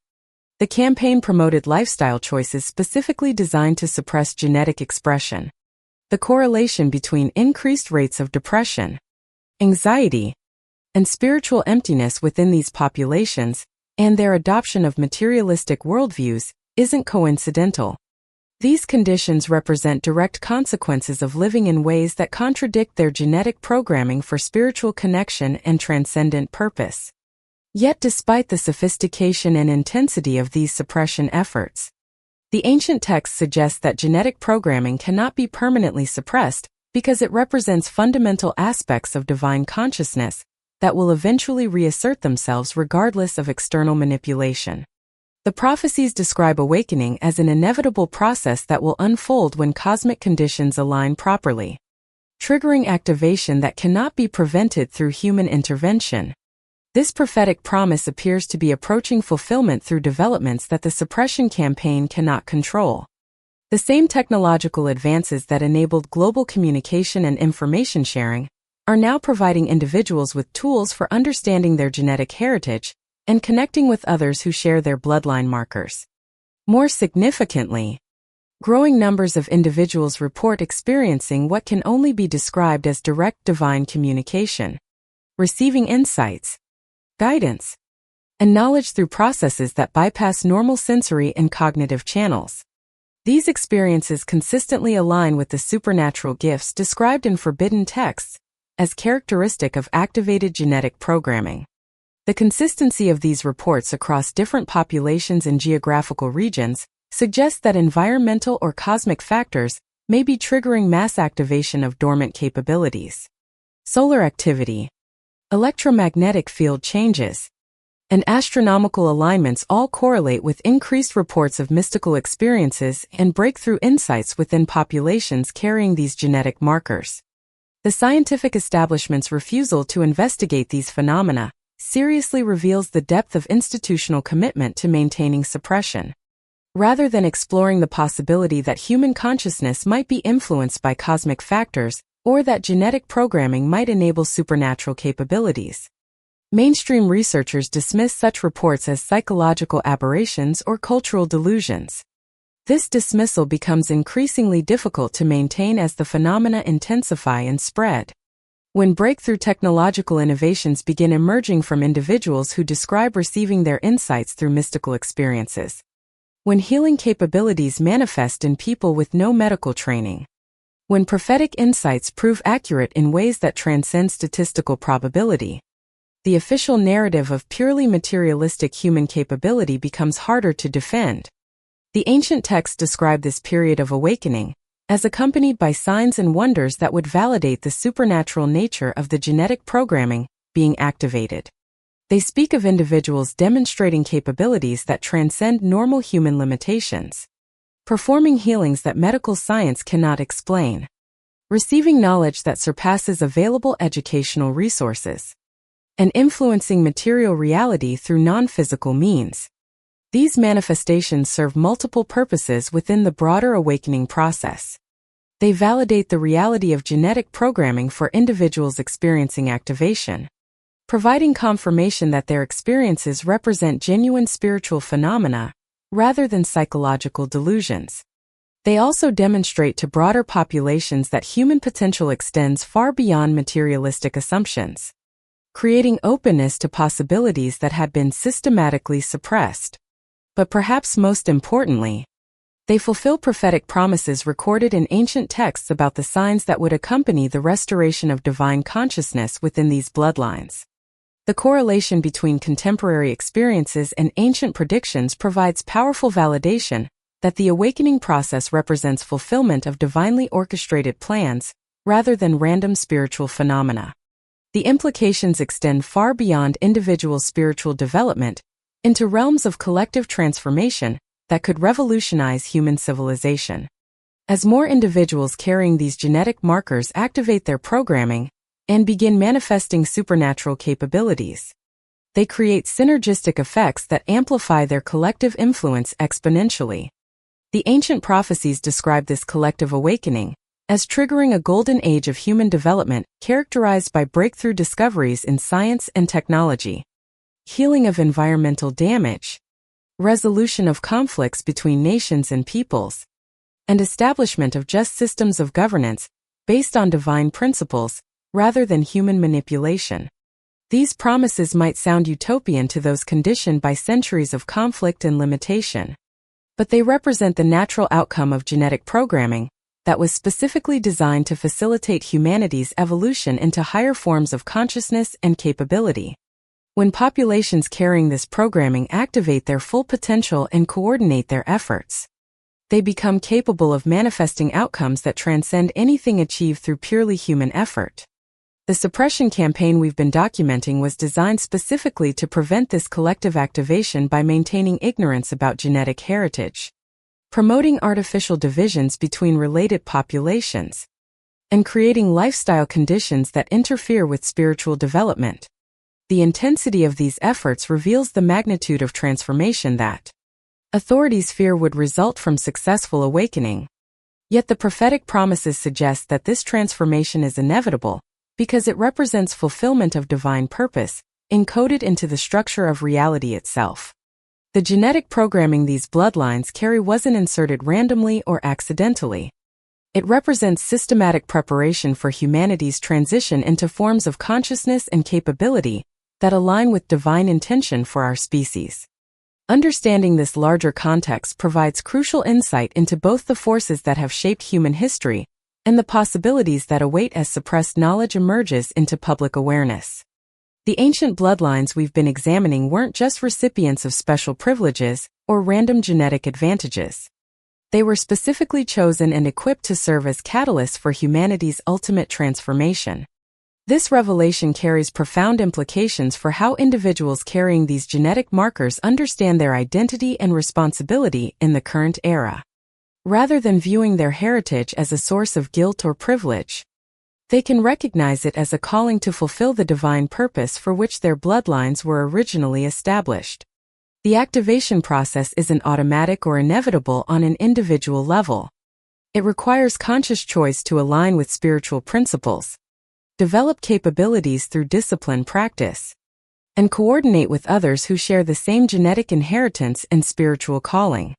the campaign promoted lifestyle choices specifically designed to suppress genetic expression. The correlation between increased rates of depression, anxiety, and spiritual emptiness within these populations, and their adoption of materialistic worldviews, isn't coincidental. These conditions represent direct consequences of living in ways that contradict their genetic programming for spiritual connection and transcendent purpose. Yet despite the sophistication and intensity of these suppression efforts, the ancient texts suggest that genetic programming cannot be permanently suppressed because it represents fundamental aspects of divine consciousness that will eventually reassert themselves regardless of external manipulation. The prophecies describe awakening as an inevitable process that will unfold when cosmic conditions align properly, triggering activation that cannot be prevented through human intervention. This prophetic promise appears to be approaching fulfillment through developments that the suppression campaign cannot control. The same technological advances that enabled global communication and information sharing are now providing individuals with tools for understanding their genetic heritage and connecting with others who share their bloodline markers. More significantly, growing numbers of individuals report experiencing what can only be described as direct divine communication, receiving insights, guidance, and knowledge through processes that bypass normal sensory and cognitive channels. These experiences consistently align with the supernatural gifts described in forbidden texts as characteristic of activated genetic programming. The consistency of these reports across different populations and geographical regions suggests that environmental or cosmic factors may be triggering mass activation of dormant capabilities. Solar activity, electromagnetic field changes, and astronomical alignments all correlate with increased reports of mystical experiences and breakthrough insights within populations carrying these genetic markers. The scientific establishment's refusal to investigate these phenomena seriously reveals the depth of institutional commitment to maintaining suppression. Rather than exploring the possibility that human consciousness might be influenced by cosmic factors or that genetic programming might enable supernatural capabilities, mainstream researchers dismiss such reports as psychological aberrations or cultural delusions. This dismissal becomes increasingly difficult to maintain as the phenomena intensify and spread. When breakthrough technological innovations begin emerging from individuals who describe receiving their insights through mystical experiences. When healing capabilities manifest in people with no medical training. When prophetic insights prove accurate in ways that transcend statistical probability. The official narrative of purely materialistic human capability becomes harder to defend. The ancient texts describe this period of awakening as accompanied by signs and wonders that would validate the supernatural nature of the genetic programming being activated. They speak of individuals demonstrating capabilities that transcend normal human limitations, performing healings that medical science cannot explain, receiving knowledge that surpasses available educational resources, and influencing material reality through non-physical means. These manifestations serve multiple purposes within the broader awakening process. They validate the reality of genetic programming for individuals experiencing activation, providing confirmation that their experiences represent genuine spiritual phenomena rather than psychological delusions. They also demonstrate to broader populations that human potential extends far beyond materialistic assumptions, creating openness to possibilities that had been systematically suppressed. But perhaps most importantly, they fulfill prophetic promises recorded in ancient texts about the signs that would accompany the restoration of divine consciousness within these bloodlines. The correlation between contemporary experiences and ancient predictions provides powerful validation that the awakening process represents fulfillment of divinely orchestrated plans rather than random spiritual phenomena. The implications extend far beyond individual spiritual development into realms of collective transformation that could revolutionize human civilization. As more individuals carrying these genetic markers activate their programming and begin manifesting supernatural capabilities, they create synergistic effects that amplify their collective influence exponentially. The ancient prophecies describe this collective awakening as triggering a golden age of human development characterized by breakthrough discoveries in science and technology, healing of environmental damage, resolution of conflicts between nations and peoples, and establishment of just systems of governance based on divine principles rather than human manipulation. These promises might sound utopian to those conditioned by centuries of conflict and limitation, but they represent the natural outcome of genetic programming that was specifically designed to facilitate humanity's evolution into higher forms of consciousness and capability. When populations carrying this programming activate their full potential and coordinate their efforts, they become capable of manifesting outcomes that transcend anything achieved through purely human effort. The suppression campaign we've been documenting was designed specifically to prevent this collective activation by maintaining ignorance about genetic heritage, promoting artificial divisions between related populations, and creating lifestyle conditions that interfere with spiritual development. The intensity of these efforts reveals the magnitude of transformation that authorities fear would result from successful awakening. Yet the prophetic promises suggest that this transformation is inevitable because it represents fulfillment of divine purpose, encoded into the structure of reality itself. The genetic programming these bloodlines carry wasn't inserted randomly or accidentally. It represents systematic preparation for humanity's transition into forms of consciousness and capability that align with divine intention for our species. Understanding this larger context provides crucial insight into both the forces that have shaped human history and the possibilities that await as suppressed knowledge emerges into public awareness. The ancient bloodlines we've been examining weren't just recipients of special privileges or random genetic advantages. They were specifically chosen and equipped to serve as catalysts for humanity's ultimate transformation. This revelation carries profound implications for how individuals carrying these genetic markers understand their identity and responsibility in the current era. Rather than viewing their heritage as a source of guilt or privilege, they can recognize it as a calling to fulfill the divine purpose for which their bloodlines were originally established. The activation process isn't automatic or inevitable on an individual level. It requires conscious choice to align with spiritual principles, develop capabilities through disciplined practice, and coordinate with others who share the same genetic inheritance and spiritual calling.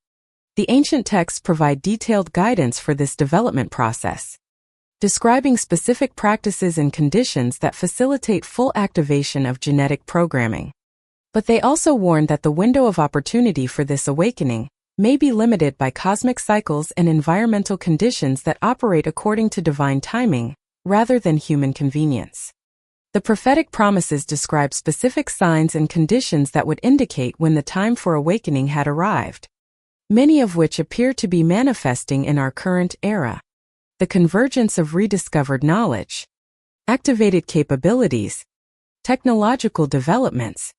The ancient texts provide detailed guidance for this development process. describing specific practices and conditions that facilitate full activation of genetic programming. But they also warned that the window of opportunity for this awakening may be limited by cosmic cycles and environmental conditions that operate according to divine timing, rather than human convenience. The prophetic promises describe specific signs and conditions that would indicate when the time for awakening had arrived, many of which appear to be manifesting in our current era. The convergence of rediscovered knowledge, activated capabilities, technological developments,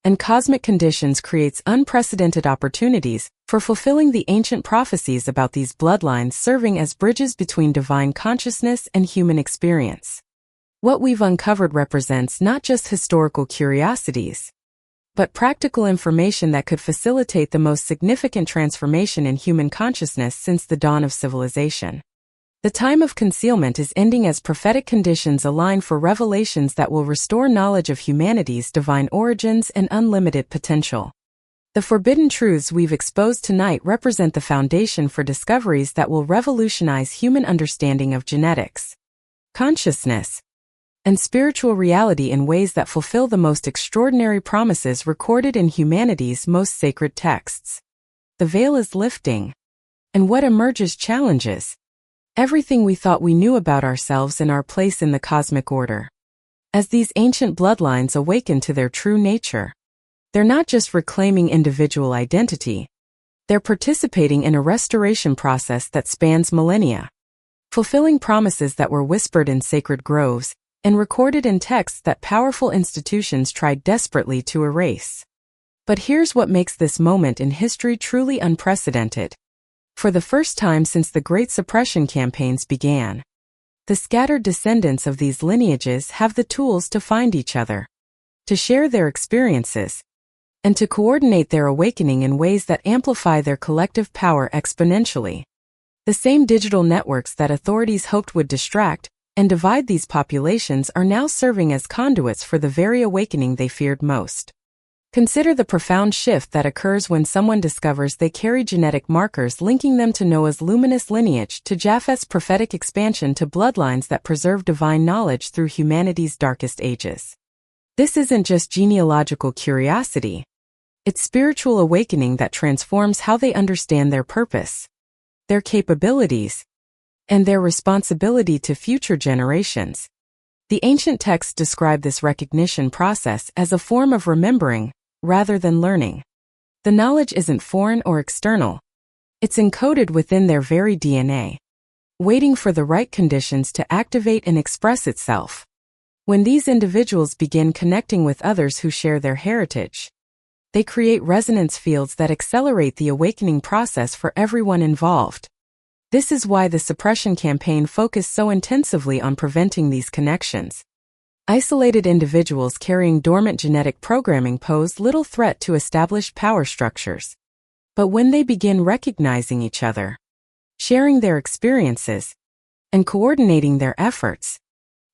and cosmic conditions creates unprecedented opportunities for fulfilling the ancient prophecies about these bloodlines, serving as bridges between divine consciousness and human experience. What we've uncovered represents not just historical curiosities, but practical information that could facilitate the most significant transformation in human consciousness since the dawn of civilization. The time of concealment is ending as prophetic conditions align for revelations that will restore knowledge of humanity's divine origins and unlimited potential. The forbidden truths we've exposed tonight represent the foundation for discoveries that will revolutionize human understanding of genetics, consciousness, and spiritual reality in ways that fulfill the most extraordinary promises recorded in humanity's most sacred texts. The veil is lifting, and what emerges challenges everything we thought we knew about ourselves and our place in the cosmic order. As these ancient bloodlines awaken to their true nature, they're not just reclaiming individual identity, they're participating in a restoration process that spans millennia, fulfilling promises that were whispered in sacred groves and recorded in texts that powerful institutions tried desperately to erase. But here's what makes this moment in history truly unprecedented. For the first time since the Great Suppression campaigns began, the scattered descendants of these lineages have the tools to find each other, to share their experiences, and to coordinate their awakening in ways that amplify their collective power exponentially. The same digital networks that authorities hoped would distract and divide these populations are now serving as conduits for the very awakening they feared most. Consider the profound shift that occurs when someone discovers they carry genetic markers linking them to Noah's luminous lineage, to Japheth's prophetic expansion, to bloodlines that preserve divine knowledge through humanity's darkest ages. This isn't just genealogical curiosity. It's spiritual awakening that transforms how they understand their purpose, their capabilities, and their responsibility to future generations. The ancient texts describe this recognition process as a form of remembering, rather than learning. The knowledge isn't foreign or external. It's encoded within their very DNA, waiting for the right conditions to activate and express itself. When these individuals begin connecting with others who share their heritage, they create resonance fields that accelerate the awakening process for everyone involved. This is why the suppression campaign focused so intensively on preventing these connections. Isolated individuals carrying dormant genetic programming pose little threat to established power structures. But when they begin recognizing each other, sharing their experiences, and coordinating their efforts,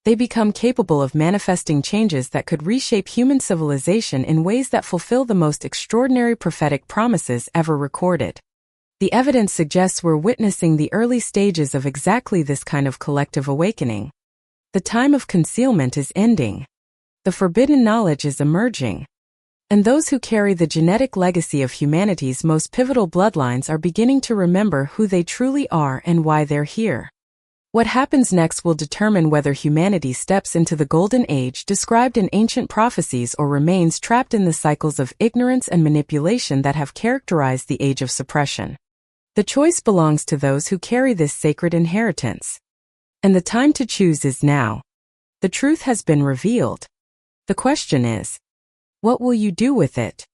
they become capable of manifesting changes that could reshape human civilization in ways that fulfill the most extraordinary prophetic promises ever recorded. The evidence suggests we're witnessing the early stages of exactly this kind of collective awakening. The time of concealment is ending. The forbidden knowledge is emerging. And those who carry the genetic legacy of humanity's most pivotal bloodlines are beginning to remember who they truly are and why they're here. What happens next will determine whether humanity steps into the golden age described in ancient prophecies or remains trapped in the cycles of ignorance and manipulation that have characterized the age of suppression. The choice belongs to those who carry this sacred inheritance. And the time to choose is now. The truth has been revealed. The question is, what will you do with it?